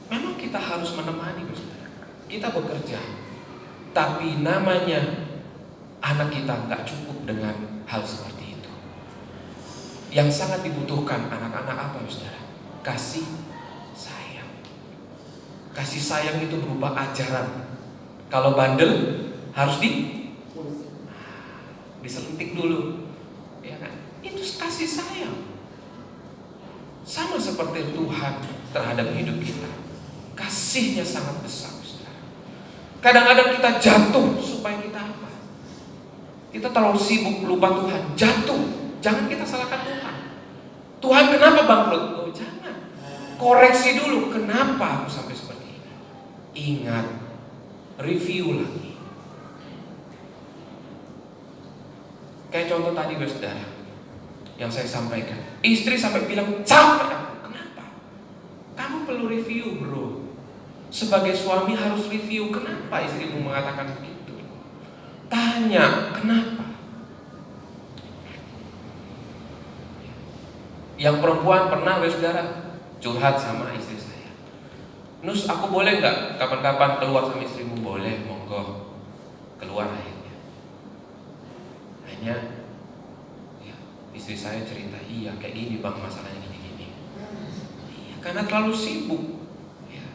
Memang kita harus menemani, saudara. Kita bekerja, tapi namanya anak kita nggak cukup dengan hal seperti itu. Yang sangat dibutuhkan anak-anak apa, saudara? Kasih sayang. Kasih sayang itu berupa ajaran. Kalau bandel harus diselentik dulu, ya kan? Itu kasih sayang. Sama seperti Tuhan terhadap hidup kita. Kasihnya sangat besar, saudara. Kadang-kadang kita jatuh supaya kita apa? Kita terlalu sibuk lupa Tuhan, jatuh. Jangan kita salahkan Tuhan. Tuhan kenapa bangkrut? Oh jangan. Koreksi dulu, kenapa aku sampai seperti ini? Ingat, review lagi. Kayak contoh tadi saudara, yang saya sampaikan. Istri sampai bilang capek aku. Kenapa? Kamu perlu review bro. Sebagai suami harus review. Kenapa istrimu mengatakan begitu? Tanya kenapa. Yang perempuan pernah saudara curhat sama istri saya. Nus, aku boleh nggak kapan-kapan keluar sama istrimu? Boleh, monggo. Keluar akhirnya. Hanya istri saya cerita, iya kayak gini bang masalahnya gini-gini. Iya, karena terlalu sibuk. Ya.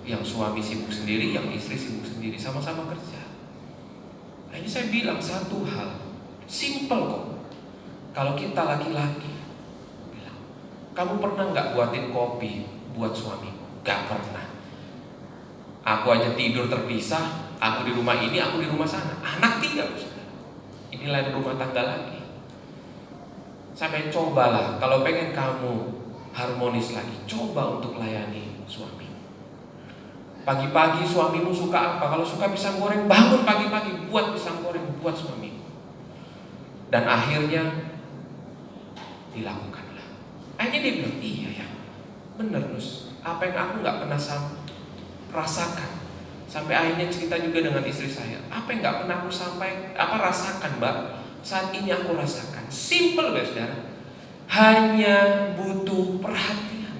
Yang suami sibuk sendiri, yang istri sibuk sendiri, sama-sama kerja. Nah, ini saya bilang satu hal, simple kok. Kalau kita laki-laki, bilang, kamu pernah nggak buatin kopi buat suamimu? Gak pernah. Aku aja tidur terpisah, aku di rumah ini, aku di rumah sana. Anak tinggal. Ini lain rumah tangga lagi. Sampai cobalah, kalau pengen kamu harmonis lagi, coba untuk layani suami. Pagi-pagi suamimu suka apa? Kalau suka pisang goreng, bangun pagi-pagi buat pisang goreng buat suamimu. Dan akhirnya dilakukanlah. Akhirnya dia bilang, iya ya, bener Nus. Apa yang aku nggak pernah rasakan. Sampai akhirnya cerita juga dengan istri saya, apa yang nggak pernah aku rasakan mbak, saat ini aku rasakan. Simple guys, saudara. Hanya butuh perhatian.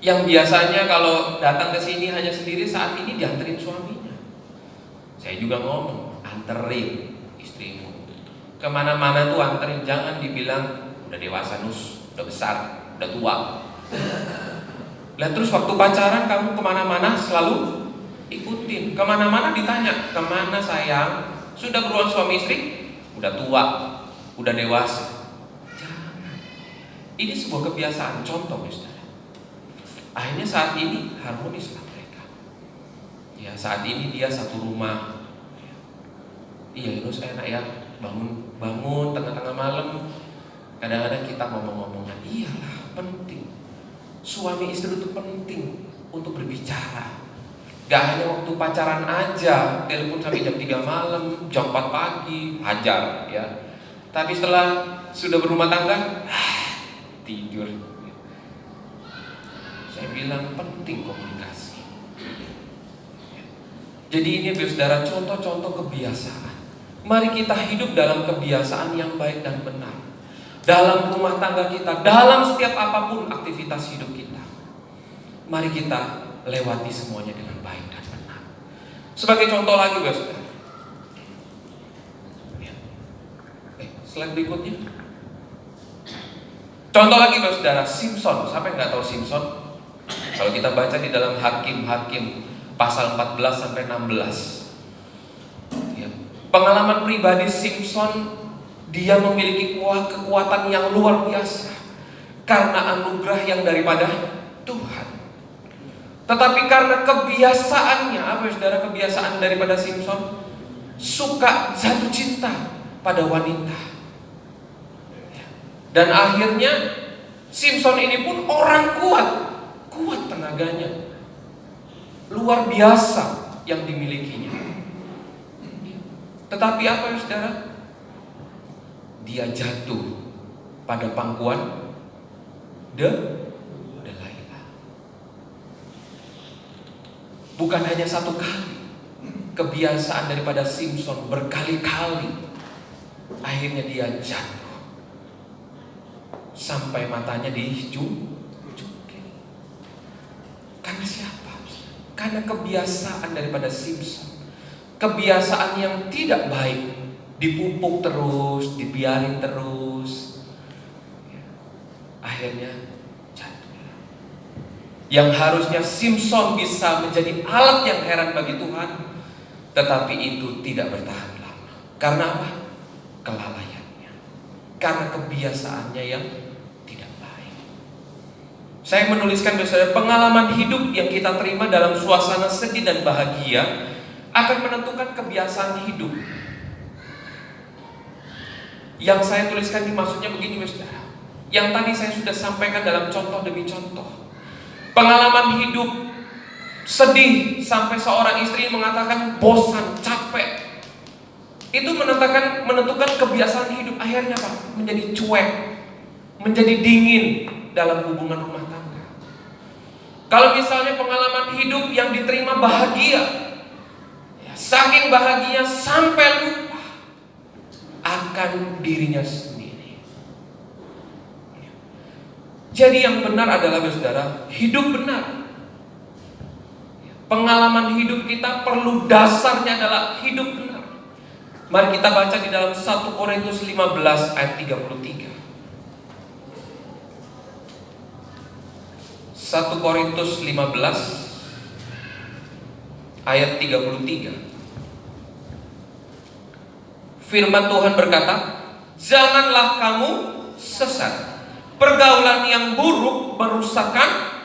Yang biasanya kalau datang ke sini hanya sendiri, saat ini dianterin suaminya. Saya juga ngomong, anterin istrimu kemana-mana tuh anterin, jangan dibilang udah dewasa Nus, udah besar, udah tua. Lah terus waktu pacaran kamu kemana-mana selalu ikutin. Kemana-mana ditanya, kemana sayang? Sudah beruang suami istri? Udah tua, udah dewasa. Jangan. Ini sebuah kebiasaan, contoh saudara. Akhirnya saat ini harmonislah mereka. Ya saat ini dia satu rumah. Iya Yunus enak ya, bangun tengah-tengah malam. Kadang-kadang kita ngomong-ngomongan, iyalah penting. Suami istri itu penting untuk berbicara. Gak hanya waktu pacaran aja, telepon sampai jam 3 malam, jam 4 pagi, hajar ya. Tapi setelah sudah berumah tangga, tidur. Saya bilang penting komunikasi. Jadi ini saudara contoh-contoh kebiasaan. Mari kita hidup dalam kebiasaan yang baik dan benar. dalam rumah tangga kita, dalam setiap apapun aktivitas hidup kita. Mari kita lewati semuanya dengan baik dan benar. Sebagai contoh lagi, saudara. Slide berikutnya. Contoh lagi, saudara, Simson. Siapa yang nggak tahu Simson? Kalau kita baca di dalam Hakim pasal 14 sampai 16. Ya. Pengalaman pribadi Simson, dia memiliki kekuatan yang luar biasa karena anugerah yang daripada Tuhan. Tetapi karena kebiasaannya, apa saudara kebiasaan daripada Simson? Suka jatuh cinta pada wanita. Dan akhirnya Simson ini pun orang kuat tenaganya, luar biasa yang dimilikinya. Tetapi apa ya saudara? Dia jatuh pada pangkuan Delilah. Bukan hanya satu kali, kebiasaan daripada Simson berkali-kali. Akhirnya dia jatuh sampai matanya dijungkir. Karena siapa? Karena kebiasaan daripada Simson, kebiasaan yang tidak baik, dipupuk terus, dibiarin terus, akhirnya jatuh. Yang harusnya Simson bisa menjadi alat yang heran bagi Tuhan, tetapi itu tidak bertahan lama. Karena apa? Kelalaiannya, karena kebiasaannya yang tidak baik. Saya menuliskan saudara, pengalaman hidup yang kita terima dalam suasana sedih dan bahagia akan menentukan kebiasaan hidup. Yang saya tuliskan dimaksudnya begini saudara, yang tadi saya sudah sampaikan dalam contoh demi contoh. Pengalaman hidup sedih sampai seorang istri mengatakan bosan, capek, itu menentukan kebiasaan hidup. Akhirnya apa? Menjadi cuek, menjadi dingin dalam hubungan rumah tangga. Kalau misalnya pengalaman hidup yang diterima bahagia, saking bahagia sampai lupa akan dirinya sendiri. Jadi yang benar adalah saudara, hidup benar. Pengalaman hidup kita perlu dasarnya adalah hidup benar. Mari kita baca di dalam 1 Korintus 15 ayat 33. 1 Korintus 15 ayat 33. Firman Tuhan berkata, janganlah kamu sesat. Pergaulan yang buruk merusakkan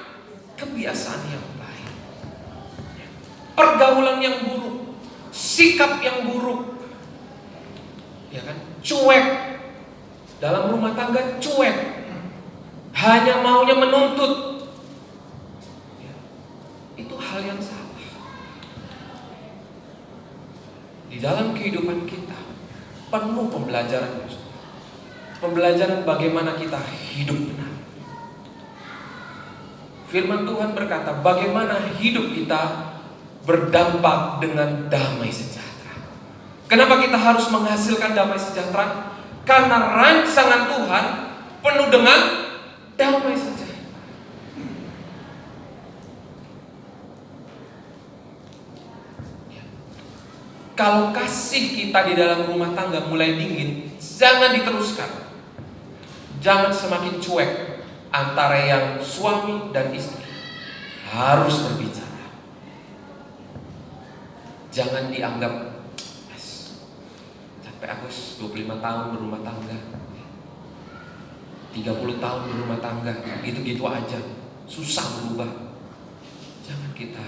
kebiasaan yang baik. Pergaulan yang buruk, sikap yang buruk, ya kan? Cuek dalam rumah tangga, cuek, hanya maunya menuntut. Itu hal yang salah. Di dalam kehidupan kita penuh pembelajaran, pembelajaran bagaimana kita hidup benar. Firman Tuhan berkata, bagaimana hidup kita berdampak dengan damai sejahtera. Kenapa kita harus menghasilkan damai sejahtera? Karena rancangan Tuhan penuh dengan damai sejahtera. Kalau kasih kita di dalam rumah tangga mulai dingin, jangan diteruskan. Jangan semakin cuek antara yang suami dan istri. Harus berbicara. Jangan dianggap sampai aku 25 tahun berumah tangga, 30 tahun berumah tangga, gitu-gitu aja, susah berubah. Jangan kita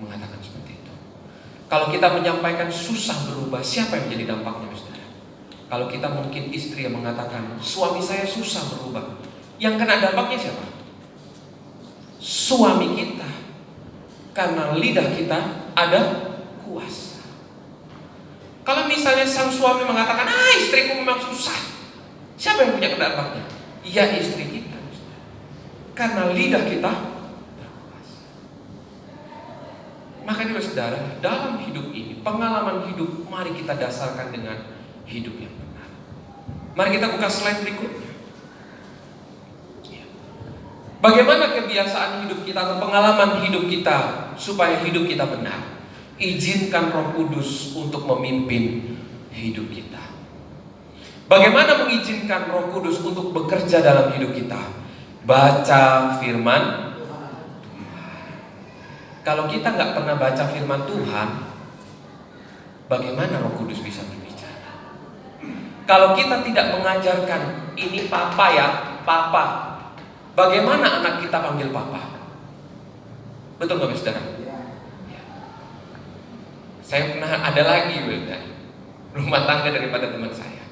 mengatakan seperti itu. Kalau kita menyampaikan susah berubah, siapa yang menjadi dampaknya, saudara? Kalau kita mungkin istri yang mengatakan suami saya susah berubah, yang kena dampaknya siapa? Suami kita. Karena lidah kita ada kuasa. Kalau misalnya sang suami mengatakan, istriku memang susah, siapa yang punya kena dampaknya? Ya istri kita. Karena lidah kita berkuasa. Makanya saudara, dalam hidup ini, pengalaman hidup, mari kita dasarkan dengan hidup yang benar. Mari kita buka slide berikutnya. Bagaimana kebiasaan hidup kita atau pengalaman hidup kita supaya hidup kita benar? Izinkan Roh Kudus untuk memimpin hidup kita. Bagaimana mengizinkan Roh Kudus untuk bekerja dalam hidup kita? Baca firman Tuhan. Kalau kita nggak pernah baca firman Tuhan, bagaimana Roh Kudus bisa berbicara? Kalau kita tidak mengajarkan, ini papa ya, papa, bagaimana anak kita panggil papa? Betul nggak, saudara? Ya. Saya pernah ada lagi rumah tangga daripada teman saya.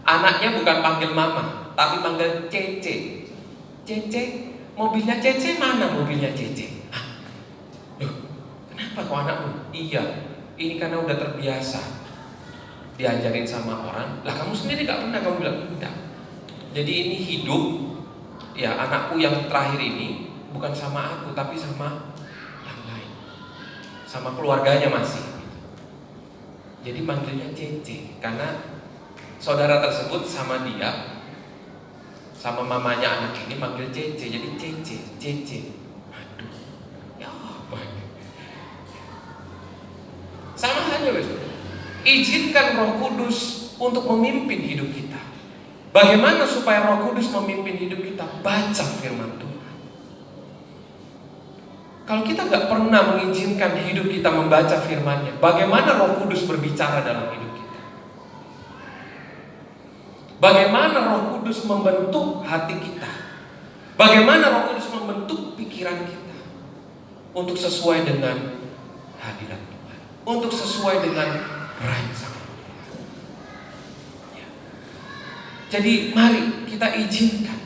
Anaknya bukan panggil mama, tapi panggil Cece. Cece, mobilnya Cece mana mobilnya Cece? Hah? Loh, kenapa kok anakmu? Iya, ini karena udah terbiasa diajarin sama orang. Lah kamu sendiri gak pernah kamu bilang enggak. Jadi ini hidup. Ya, anakku yang terakhir ini bukan sama aku, tapi sama yang lain, sama keluarganya masih. Jadi manggilnya Cece karena saudara tersebut sama dia, sama mamanya anak ini manggil Cece. Jadi Cece. Aduh, ya apa? Sama halnya, izinkan Roh Kudus untuk memimpin hidup kita. Bagaimana supaya Roh Kudus memimpin hidup kita? Baca firman Tuhan. Kalau kita gak pernah mengizinkan hidup kita membaca firman-Nya, bagaimana Roh Kudus berbicara dalam hidup kita? Bagaimana Roh Kudus membentuk hati kita? Bagaimana Roh Kudus membentuk pikiran kita untuk sesuai dengan hadirat Tuhan, untuk sesuai dengan rancangan. Jadi mari kita izinkan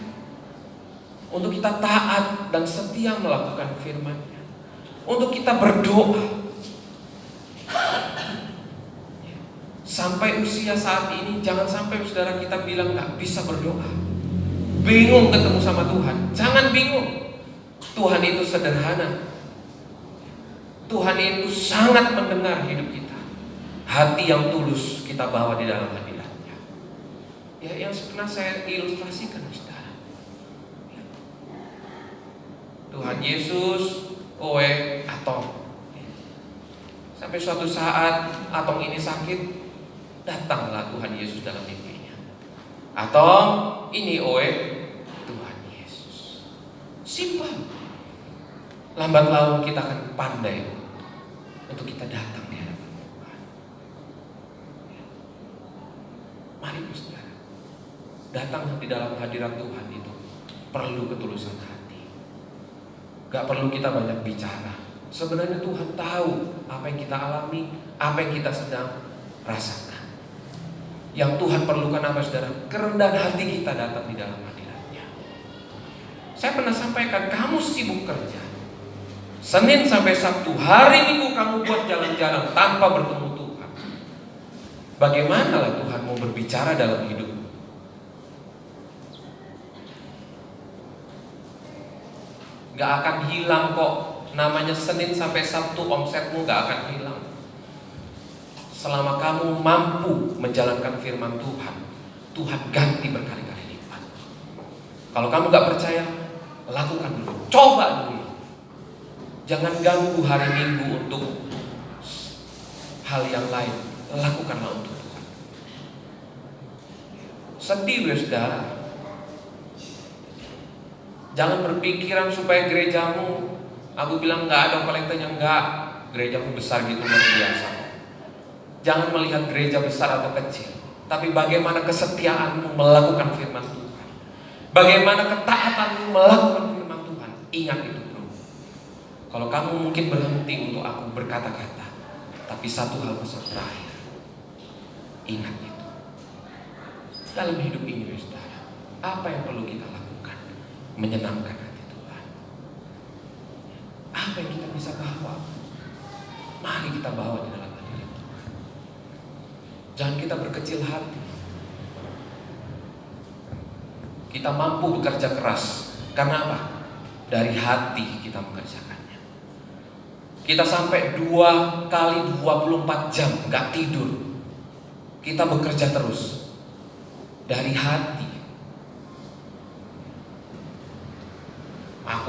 untuk kita taat dan setia melakukan firman-Nya, untuk kita berdoa. Sampai usia saat ini jangan sampai saudara kita bilang gak bisa berdoa, bingung ketemu sama Tuhan. Jangan bingung, Tuhan itu sederhana. Tuhan itu sangat mendengar hidup kita. Hati yang tulus kita bawa di dalam hadirat. Ya, yang pernah saya ilustrasikan, saudara. Ya. Tuhan Yesus, Atong. Sampai suatu saat Atong ini sakit, datanglah Tuhan Yesus dalam mimpinya. Atong, ini Tuhan Yesus. Simpel. Lambat laun kita akan pandai untuk kita datang di hadapan Tuhan. Mari, saudara. Datang di dalam hadirat Tuhan itu perlu ketulusan hati. Gak perlu kita banyak bicara. Sebenarnya Tuhan tahu apa yang kita alami, apa yang kita sedang rasakan. Yang Tuhan perlukan apa, saudara? Kerendahan hati kita datang di dalam hadirat-Nya. Saya pernah sampaikan, kamu sibuk kerja Senin sampai Sabtu, hari Minggu kamu buat jalan-jalan tanpa bertemu Tuhan. Bagaimana lah Tuhan mau berbicara dalam hidup? Gak akan hilang kok. Namanya Senin sampai Sabtu, omsetmu gak akan hilang selama kamu mampu menjalankan firman Tuhan. Tuhan ganti berkali-kali lipat. Kalau kamu gak percaya, lakukan dulu, coba dulu. Jangan ganggu hari Minggu untuk hal yang lain. Lakukanlah untuk Tuhan. Sedih ya saudara. Jangan berpikiran supaya gerejamu, aku bilang gak ada kolektanya, enggak. Gerejamu besar gitu luar biasa. Jangan melihat gereja besar atau kecil, tapi bagaimana kesetiaanmu melakukan firman Tuhan, bagaimana ketaatanmu melakukan firman Tuhan. Ingat itu bro. Kalau kamu mungkin berhenti untuk aku berkata-kata, tapi satu hal besar terakhir, ingat itu. Dalam hidup ini saudara, apa yang perlu kita lakukan? Menyenangkan hati Tuhan. Apa yang kita bisa bawa? Mari kita bawa di dalam. Jangan kita berkecil hati. Kita mampu bekerja keras. Karena apa? Dari hati kita mengerjakannya. Kita sampai 2 kali 24 jam gak tidur. Kita bekerja terus dari hati.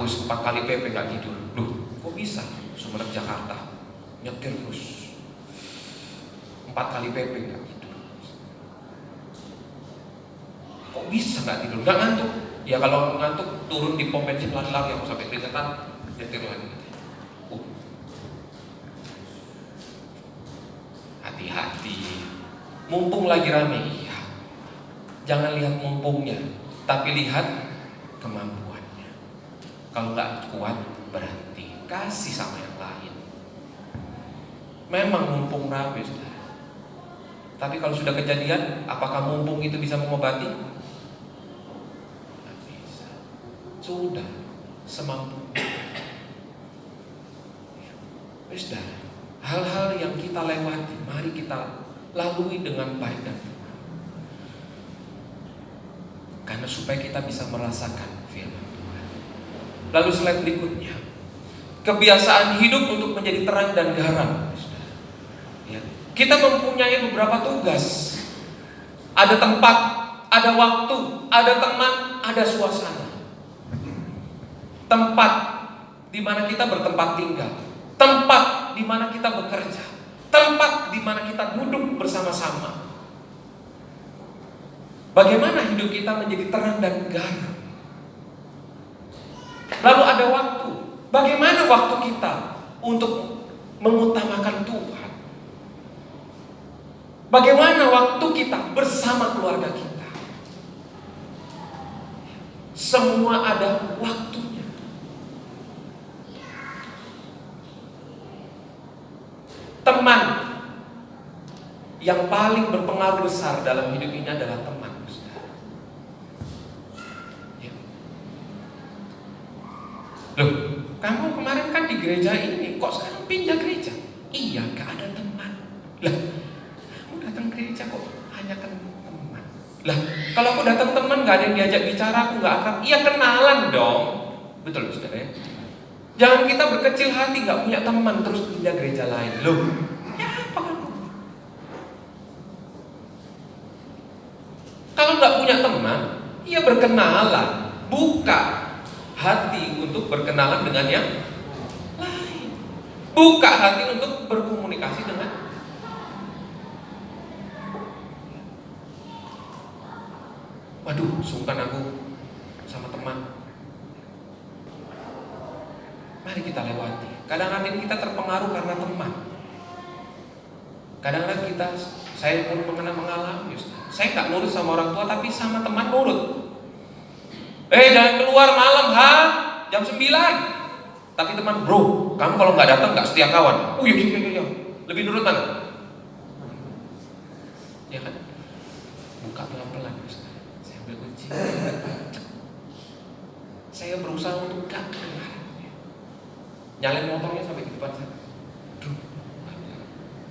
Wis 4 kali PP nggak tidur. Loh, kok bisa? Sumenep Jakarta, nyetir terus 4 kali PP nggak tidur. Kok bisa nggak tidur? Nggak ngantuk? Ya kalau ngantuk turun di pom bensin lari-lari aku sampai keringetan, nyetir lagi. Hati-hati, mumpung lagi rame, iya. Jangan lihat mumpungnya, tapi lihat kemampuannya. Kalau nggak kuat, berhenti, kasih sama yang lain. Memang mumpung rame, saudara. Tapi kalau sudah kejadian, apakah mumpung itu bisa mengobati? Nggak bisa. Sudah, semampunya. Saudara, hal-hal yang kita lewati, mari kita lalui dengan baik dan benar. Karena supaya kita bisa merasakan firman Tuhan. Lalu slide berikutnya, kebiasaan hidup untuk menjadi terang dan garam. Ya. Kita mempunyai beberapa tugas. Ada tempat, ada waktu, ada teman, ada suasana. Tempat di mana kita bertempat tinggal, tempat di mana kita bekerja, tempat di mana kita duduk bersama-sama. Bagaimana hidup kita menjadi terang dan garam? Lalu ada waktu. Bagaimana waktu kita untuk mengutamakan Tuhan? Bagaimana waktu kita bersama keluarga kita? Semua ada waktunya. Teman yang paling berpengaruh besar dalam hidup ini adalah teman. Loh, kamu kemarin kan di gereja ini, kok sekarang pindah gereja? Iya, gak ada teman. Lah, kamu datang gereja kok hanya teman. Lah, kalau aku datang teman gak ada yang diajak bicara, aku gak akrab. Iya, kenalan dong. Betul, saudara ya? Jangan kita berkecil hati gak punya teman terus pindah gereja lain. Loh, ya apa kan? Kalau gak punya teman, ya berkenalan. Buka hati untuk berkenalan dengan yang lain. Buka hati untuk berkomunikasi dengan. Waduh, sungkan aku sama teman. Mari kita lewati. Kadang-kadang kita terpengaruh karena teman. Kadang-kadang saya pun pernah mengalami. Saya gak nurut sama orang tua, tapi sama teman nurut. Jangan keluar malam, jam 9. Tapi teman, bro, kamu kalau nggak datang nggak setia kawan. Oh iya. Lebih nurut mana? Ya kan? Buka pelan-pelan. Saya ambil kunci. Saya berusaha untuk gak kedengar. Nyalain motornya sampai di depan saya.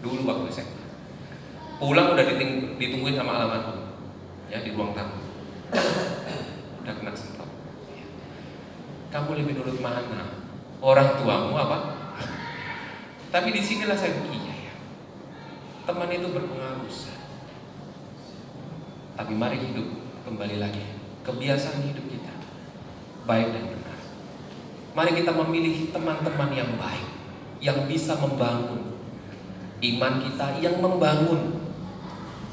Dulu waktu saya pulang udah ditungguin sama alamatku. Ya, di ruang tamu. Udah kena semprot. Kamu lebih nurut mana? Orang tuamu apa? Tapi di sinilah saya iya ya. Teman itu berpengaruh. Tapi mari hidup kembali lagi. Kebiasaan hidup kita baik dan benar. Mari kita memilih teman-teman yang baik, yang bisa membangun iman kita, yang membangun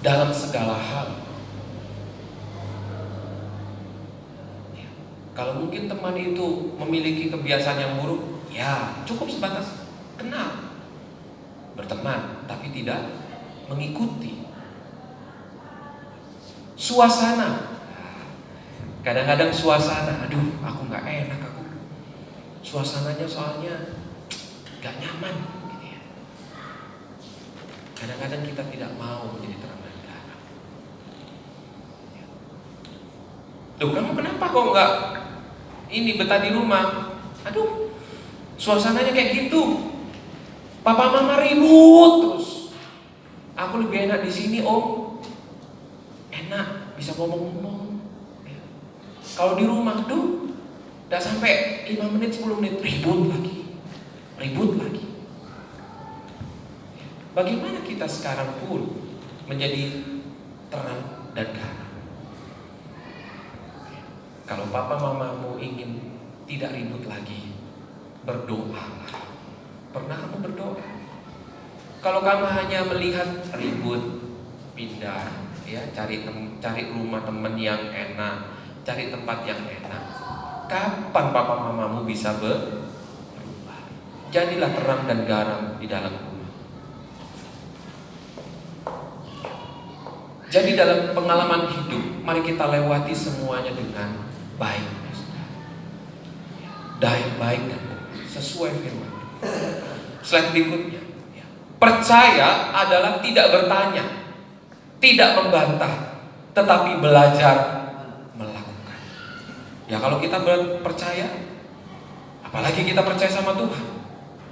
dalam segala hal. Kalau mungkin teman itu memiliki kebiasaan yang buruk, ya cukup sebatas kenal, berteman, tapi tidak mengikuti. Suasana, kadang-kadang suasana, aduh aku gak enak aku. Suasananya soalnya gak nyaman gitu ya. Kadang-kadang kita tidak mau menjadi terang dan garam. Duh, kamu kenapa kok gak ini betah di rumah? Aduh, suasananya kayak gitu. Papa mama ribut terus. Aku lebih enak di sini, Om. Enak, bisa ngomong-ngomong. Kalau di rumah, udah sampai 5 menit, 10 menit ribut lagi. Bagaimana kita sekarang pun menjadi terang dan garam? Kalau papa mamamu ingin tidak ribut lagi. Berdoalah. Pernah kamu berdoa? Kalau kamu hanya melihat ribut, pindah, ya, cari rumah teman yang enak, cari tempat yang enak. Kapan papa mamamu bisa berubah? Jadilah terang dan garam di dalam rumah. Jadi dalam pengalaman hidup, mari kita lewati semuanya dengan baik. Baik dan sesuai firman. Slide berikutnya. Percaya adalah tidak bertanya, tidak membantah, tetapi belajar melakukan. Ya, kalau kita percaya, apalagi kita percaya sama Tuhan,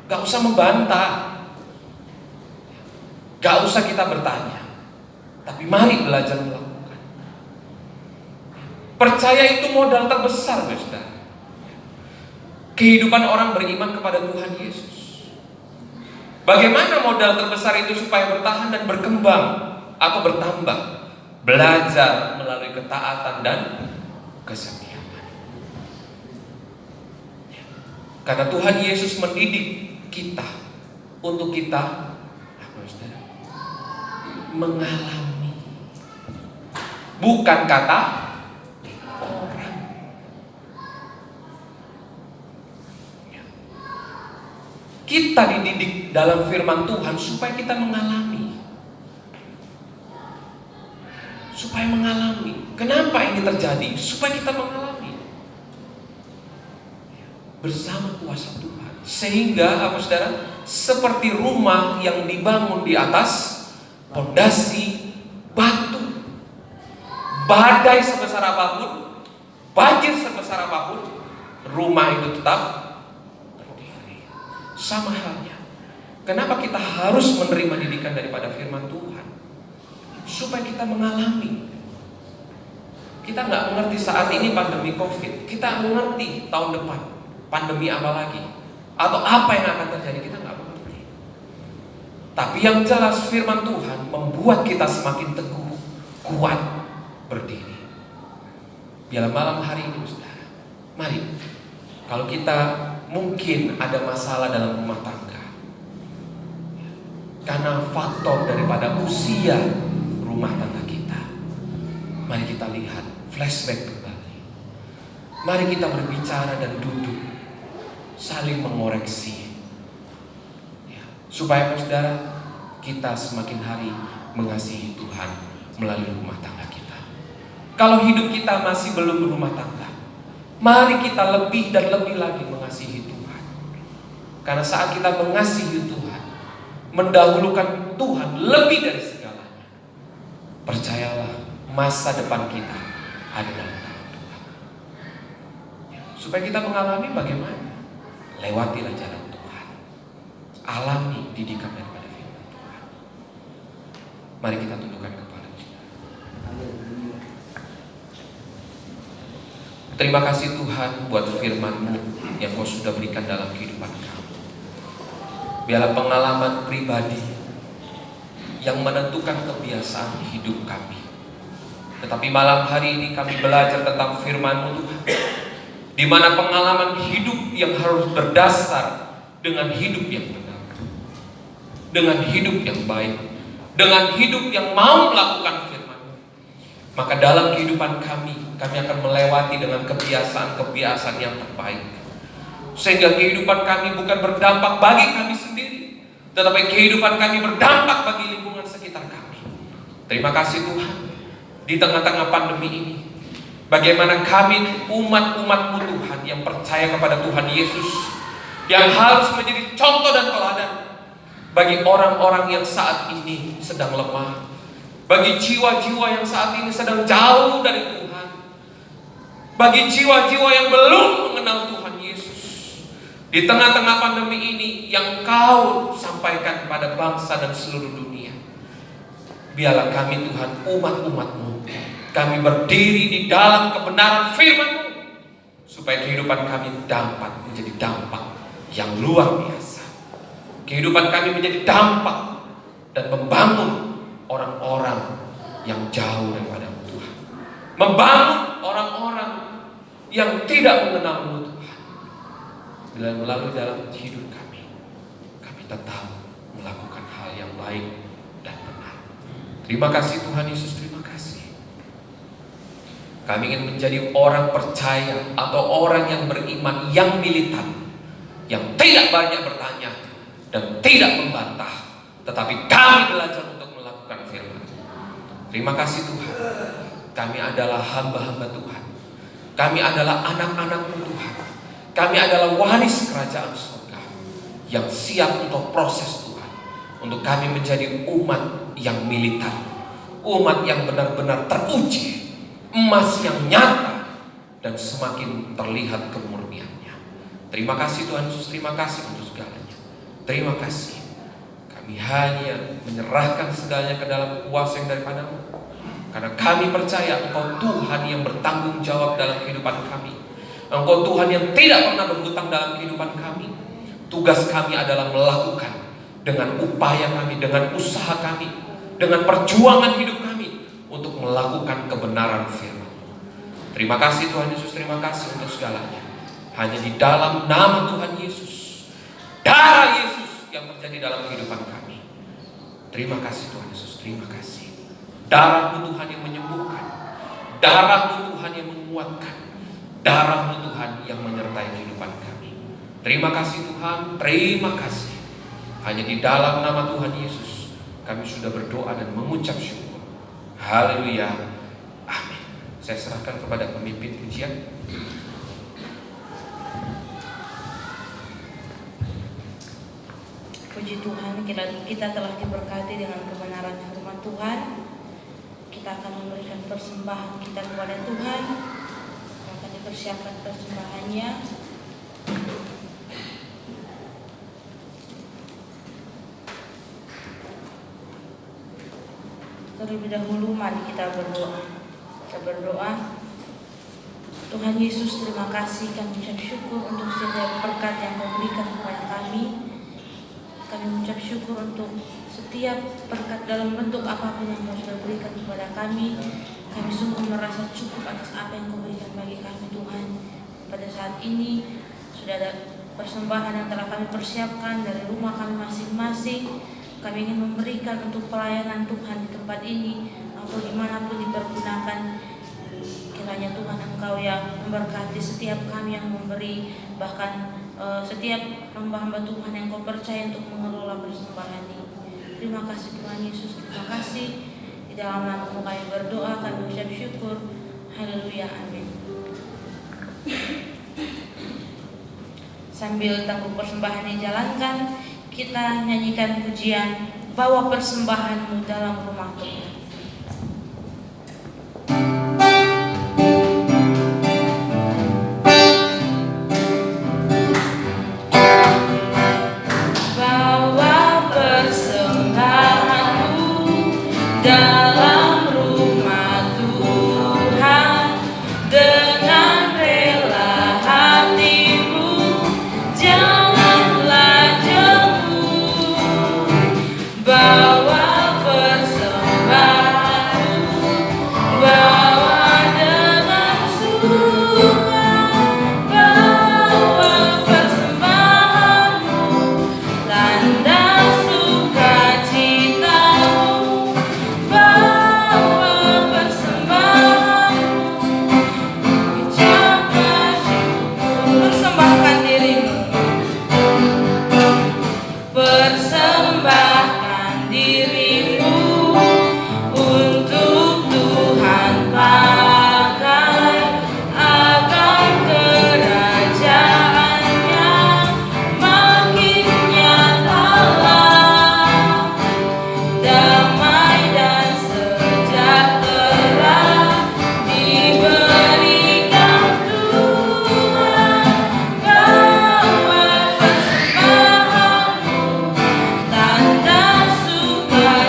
gak usah membantah, gak usah kita bertanya, tapi mari belajar melakukan. Percaya itu modal terbesar, saudara. Kehidupan orang beriman kepada Tuhan Yesus. Bagaimana modal terbesar itu supaya bertahan dan berkembang atau bertambah? Belajar melalui ketaatan dan kesetiaan. Karena Tuhan Yesus mendidik kita untuk kita mengalami, bukan kata orang. Kita dididik dalam firman Tuhan supaya kita mengalami. Supaya mengalami. Kenapa ini terjadi? Supaya kita mengalami bersama kuasa Tuhan. Sehingga saudara, seperti rumah yang dibangun di atas pondasi batu, badai sebesar apapun, banjir sebesar apapun, rumah itu tetap berdiri. Sama halnya, kenapa kita harus menerima didikan daripada firman Tuhan? Supaya kita mengalami. Kita nggak mengerti saat ini pandemi COVID, kita mengerti tahun depan pandemi apa lagi, atau apa yang akan terjadi, kita nggak mengerti. Tapi yang jelas firman Tuhan membuat kita semakin teguh, kuat, berdiri. Biarlah malam hari ini, saudara, mari, kalau kita mungkin ada masalah dalam rumah tangga, karena faktor daripada usia rumah tangga kita, mari kita lihat, flashback kembali. Mari kita berbicara dan duduk, saling mengoreksi, ya, supaya saudara, kita semakin hari mengasihi Tuhan melalui rumah tangga kita. Kalau hidup kita masih belum berumah tangga, mari kita lebih dan lebih lagi mengasihi Tuhan. Karena saat kita mengasihi Tuhan, mendahulukan Tuhan lebih dari segalanya, percayalah, masa depan kita ada dalam tangan Tuhan. Ya, supaya kita mengalami bagaimana? Lewatilah jalan Tuhan, alami didikan daripada firman Tuhan. Mari kita tundukkan kepala kita. Terima kasih Tuhan buat firman-Mu yang Kau sudah berikan dalam kehidupan kami. Biarlah pengalaman pribadi yang menentukan kebiasaan hidup kami. Tetapi malam hari ini kami belajar tentang firman-Mu Tuhan, di mana pengalaman hidup yang harus berdasar dengan hidup yang benar, dengan hidup yang baik, dengan hidup yang mau melakukan firman-Mu. Maka dalam kehidupan kami akan melewati dengan kebiasaan-kebiasaan yang terbaik, sehingga kehidupan kami bukan berdampak bagi kami sendiri, tetapi kehidupan kami berdampak bagi lingkungan sekitar kami. Terima kasih Tuhan, di tengah-tengah pandemi ini, bagaimana kami umat-umat-Mu Tuhan yang percaya kepada Tuhan Yesus, yang harus menjadi contoh dan teladan bagi orang-orang yang saat ini sedang lemah, bagi jiwa-jiwa yang saat ini sedang jauh dari Tuhan, bagi jiwa-jiwa yang belum mengenal Tuhan Yesus. Di tengah-tengah pandemi ini yang Kau sampaikan kepada bangsa dan seluruh dunia, biarlah kami Tuhan, umat-umat-Mu, kami berdiri di dalam kebenaran firman-Mu, supaya kehidupan kami dapat menjadi dampak yang luar biasa. Kehidupan kami menjadi dampak dan membangun orang-orang yang jauh daripada Tuhan, membangun orang-orang yang tidak mengenal-Mu Tuhan, bila melalui dalam hidup kami tetap melakukan hal yang baik dan benar. Terima kasih Tuhan Yesus, terima kasih. Kami ingin menjadi orang percaya atau orang yang beriman, yang militan, yang tidak banyak bertanya dan tidak membantah, tetapi kami belajar untuk melakukan firman. Terima kasih Tuhan. Kami adalah hamba-hamba Tuhan. Kami adalah anak-anak-Mu Tuhan. Kami adalah waris kerajaan surga yang siap untuk proses Tuhan, untuk kami menjadi umat yang militan, umat yang benar-benar teruji, emas yang nyata dan semakin terlihat kemurniannya. Terima kasih Tuhan Yesus, terima kasih untuk segalanya. Terima kasih. Kami hanya menyerahkan segalanya ke dalam kuasa yang daripada-Mu, karena kami percaya Engkau Tuhan yang bertanggung jawab dalam kehidupan kami. Engkau Tuhan yang tidak pernah berhutang dalam kehidupan kami. Tugas kami adalah melakukan dengan upaya kami, dengan usaha kami, dengan perjuangan hidup kami untuk melakukan kebenaran firman. Terima kasih Tuhan Yesus, terima kasih untuk segalanya. Hanya di dalam nama Tuhan Yesus, darah Yesus yang terjadi dalam kehidupan kami. Terima kasih Tuhan Yesus, terima kasih. Darah-Mu Tuhan yang menyembuhkan, darah-Mu Tuhan yang menguatkan, darah-Mu Tuhan yang menyertai kehidupan kami. Terima kasih Tuhan, terima kasih. Hanya di dalam nama Tuhan Yesus kami sudah berdoa dan mengucap syukur. Haleluya, amin. Saya serahkan kepada pemimpin pujian.
Puji Tuhan, kita telah diberkati dengan kebenaran firman Tuhan. Kita akan memberikan persembahan kita kepada Tuhan. Kita akan dipersiapkan persembahannya. Terlebih dahulu mari kita berdoa. Kita berdoa. Tuhan Yesus, terima kasih, kami ucap syukur untuk setiap berkat yang Kau berikan kepada kami. Kami ucap syukur untuk setiap berkat dalam bentuk apapun yang Kau sudah berikan kepada kami. Kami sungguh merasa cukup atas apa yang Kau berikan bagi kami Tuhan. Pada saat ini sudah ada persembahan yang telah kami persiapkan dari rumah kami masing-masing. Kami ingin memberikan untuk pelayanan Tuhan di tempat ini atau dimanapun dipergunakan. Kiranya Tuhan Engkau yang memberkati setiap kami yang memberi, bahkan setiap hamba-hamba Tuhan yang Kau percaya untuk mengelola persembahan ini. Terima kasih Tuhan Yesus, terima kasih. Di dalam nama-Mu kami berdoa, kami ucap syukur. Haleluya, amin. Sambil tangguh persembahan dijalankan, kita nyanyikan pujian Bawa Persembahan-Mu dalam rumah Tuhan. Bawa persembahan-Mu dalam rumah Tuhan, dengan rela hatimu janganlah jemu. Bawa persembahan-Mu, bawa dengan suka. Bawa persembahan-Mu, tanda sukacitamu. Bawa persembahan-Mu, ucapkan syukur. Persembahkan dirimu, persembahkan dirimu untuk Tuhan pakai, agar kerajaannya makin nyatalah. Damai dan sejahtera diberikan Tuhan. Bawa persembahan-Mu, tanda sukacitamu.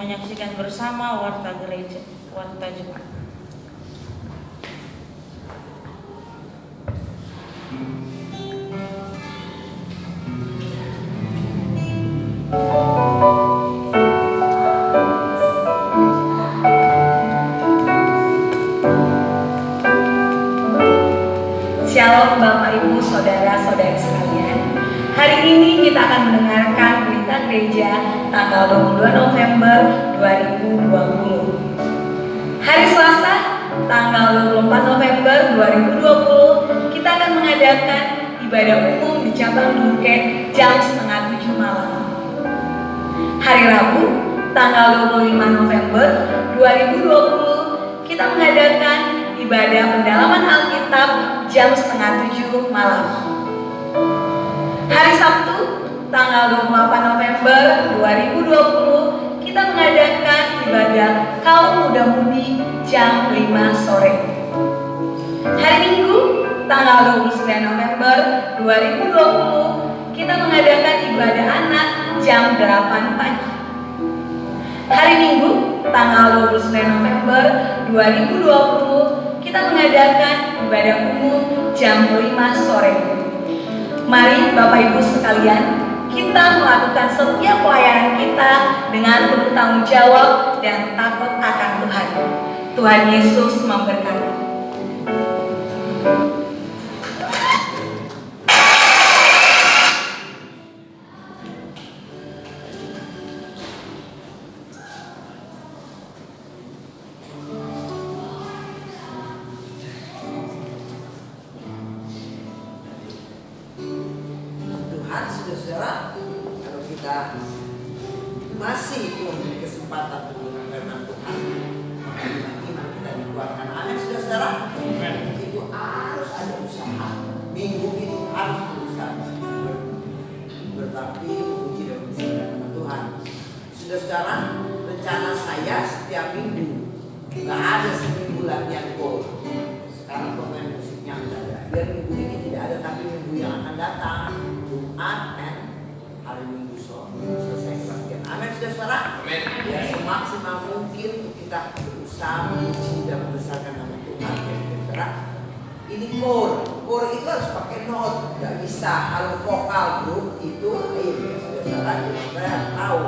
menyaksikan bersama Warta Jemaat.
Shalom Bapak Ibu Saudara-saudari sekalian. Hari ini kita akan mendengarkan berita gereja tanggal 22 November 2020. Hari Selasa tanggal 24 November 2020 kita akan mengadakan ibadah umum di cabang Durke jam 6:30 malam. Hari Rabu tanggal 25 November 2020 kita mengadakan ibadah pendalaman Alkitab jam 6:30 malam. Hari Sabtu tanggal 28 November 2020 kita mengadakan ibadah kaum muda-mudi jam 5 sore. Hari Minggu tanggal 29 November 2020 kita mengadakan ibadah anak jam 8 pagi. Hari Minggu tanggal 29 November 2020 kita mengadakan ibadah umum jam 5 sore. Mari Bapak Ibu sekalian, kita melakukan setiap pelayanan kita dengan penuh tanggung jawab dan takut akan Tuhan. Tuhan Yesus memberkati.
Saudara, kalau kita masih punya kesempatan untuk firman Tuhan, iman kita dikuatkan. Amin, saudara. Itu harus ada usaha. Minggu itu harus berusaha berbakti, memuji dan mensyukurkan nama Tuhan. Saudara, rencana saya setiap minggu nggak ada seminggu latihan gol. Sekarang pemain musiknya nggak ada. Biar minggu ini tidak ada, tapi minggu yang akan datang Jumat dan hari Minggu sore selesai latihan. Amin, saudara.
Amin.
Ya, semaksimal mungkin kita berusaha memuji dan membesarkan nama Tuhan, ya, saudara. Ini core itu harus pakai not, nggak bisa kalau vokal grup itu lain, ya, saudara. Saya tahu,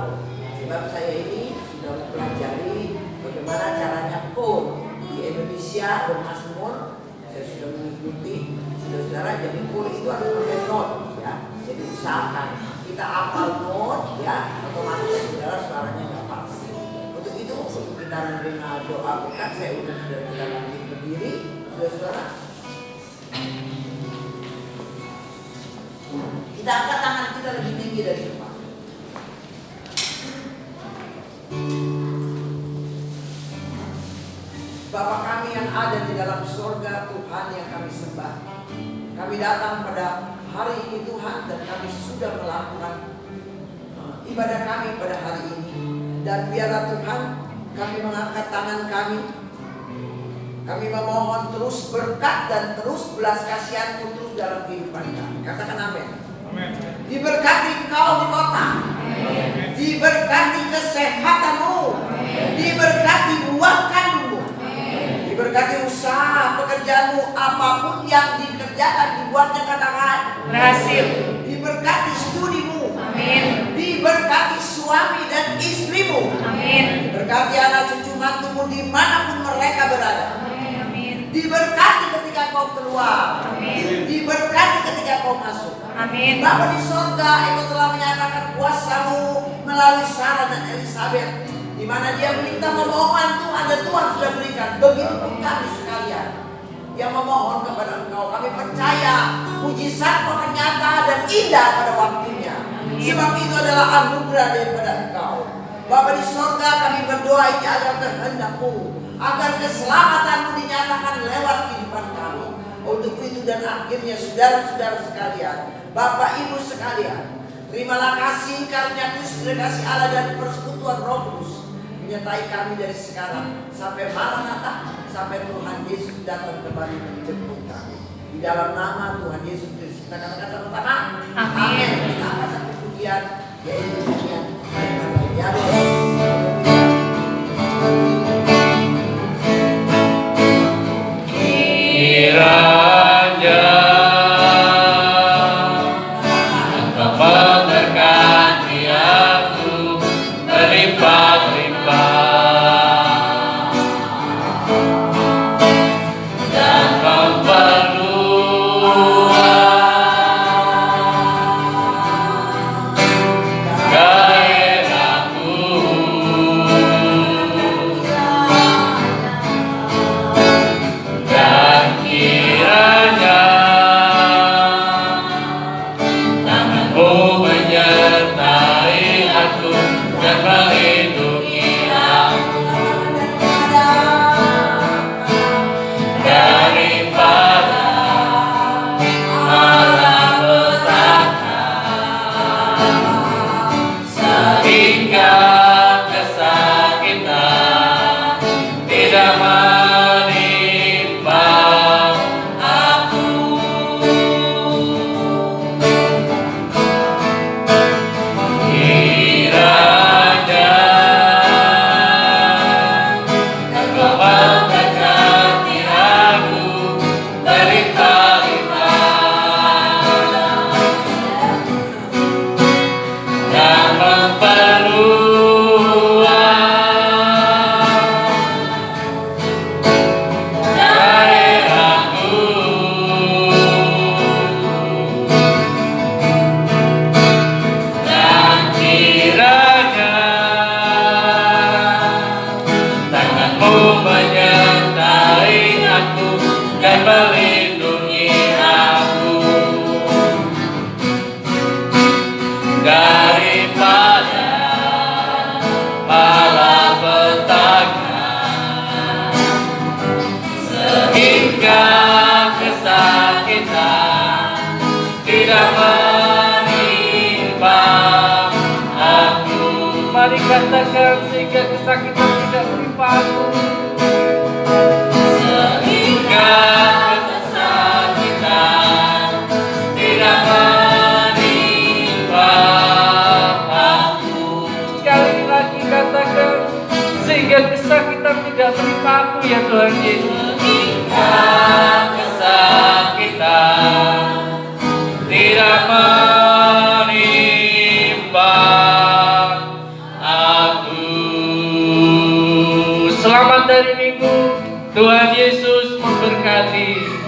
sebab saya ini sudah mempelajari bagaimana caranya core di Indonesia bermazmur. Saya sudah mengikuti, saudara. Jadi core itu harus pakai not, ya. Jadi usahakan kita hafal not, ya, otomatis saudara suaranya nggak pasti. Untuk itu kita menerima doa berkat. Saya sudah kita lanjut berdiri, saudara. Kita angkat tangan kita lebih tinggi dari depan. Bapa kami yang ada di dalam surga, Tuhan yang kami sembah. Kami datang pada hari ini Tuhan, dan kami sudah melakukan ibadah kami pada hari ini. Dan biarlah Tuhan, kami mengangkat tangan kami. Kami memohon terus berkat dan terus belas kasihan-Mu terus dalam kehidupan kami. Katakan amin. Diberkati Engkau di kota. Diberkati kesehatan-Mu. Diberkati buah kandung-Mu. Diberkati usaha pekerjaan-Mu, apapun yang dikerjakan dibuatnya katakan
Berhasil.
Diberkati studi-Mu.
Amin.
Diberkati suami dan istri-Mu.
Amin.
Diberkati anak cucu mantu-Mu dimanapun mereka berada.
Amin.
Diberkati ketika kau keluar.
Amin.
Diberkati ketika kau masuk.
Amin.
Bapa di surga, Engkau telah menyatakan kuasa-Mu melalui Sarah dan Elizabeth, di mana dia meminta memohon Tuhan dan Tuhan sudah berikan. Begitupun kami sekalian yang memohon kepada Engkau. Kami percaya mujizat-Mu akan nyata dan indah pada waktunya. Sebab itu adalah anugerah daripada Engkau. Bapa di surga, kami berdoa ini agar kehendak-Mu, agar keselamatan-Mu dinyatakan lewat kehidupan kami. Untuk itu dan akhirnya saudara-saudara sekalian, Bapak Ibu sekalian, terimalah kasih karunia Kristus, kasih Allah dan persekutuan Roh Kudus menyertai kami dari sekarang sampai Maranatha, sampai Tuhan Yesus datang kembali menjemput kami. Di dalam nama Tuhan Yesus Kristus kita katakan sama-sama.
Amin.
Kita akan satu pujian, yaitu pujian daripada Yahweh.
daripada malapetaka, sehingga kesakitan tidak menimpa aku. Mari katakan, sehingga kesakitan tidak menimpa aku. Sehingga kesakitan tidak menimpa aku. Sekali lagi katakan, sehingga kesakitan tidak menimpa aku ya Tuhan Yesus. Sehingga kesakitan tidak menimpa aku. Selamat hari Minggu, Tuhan Yesus memberkati.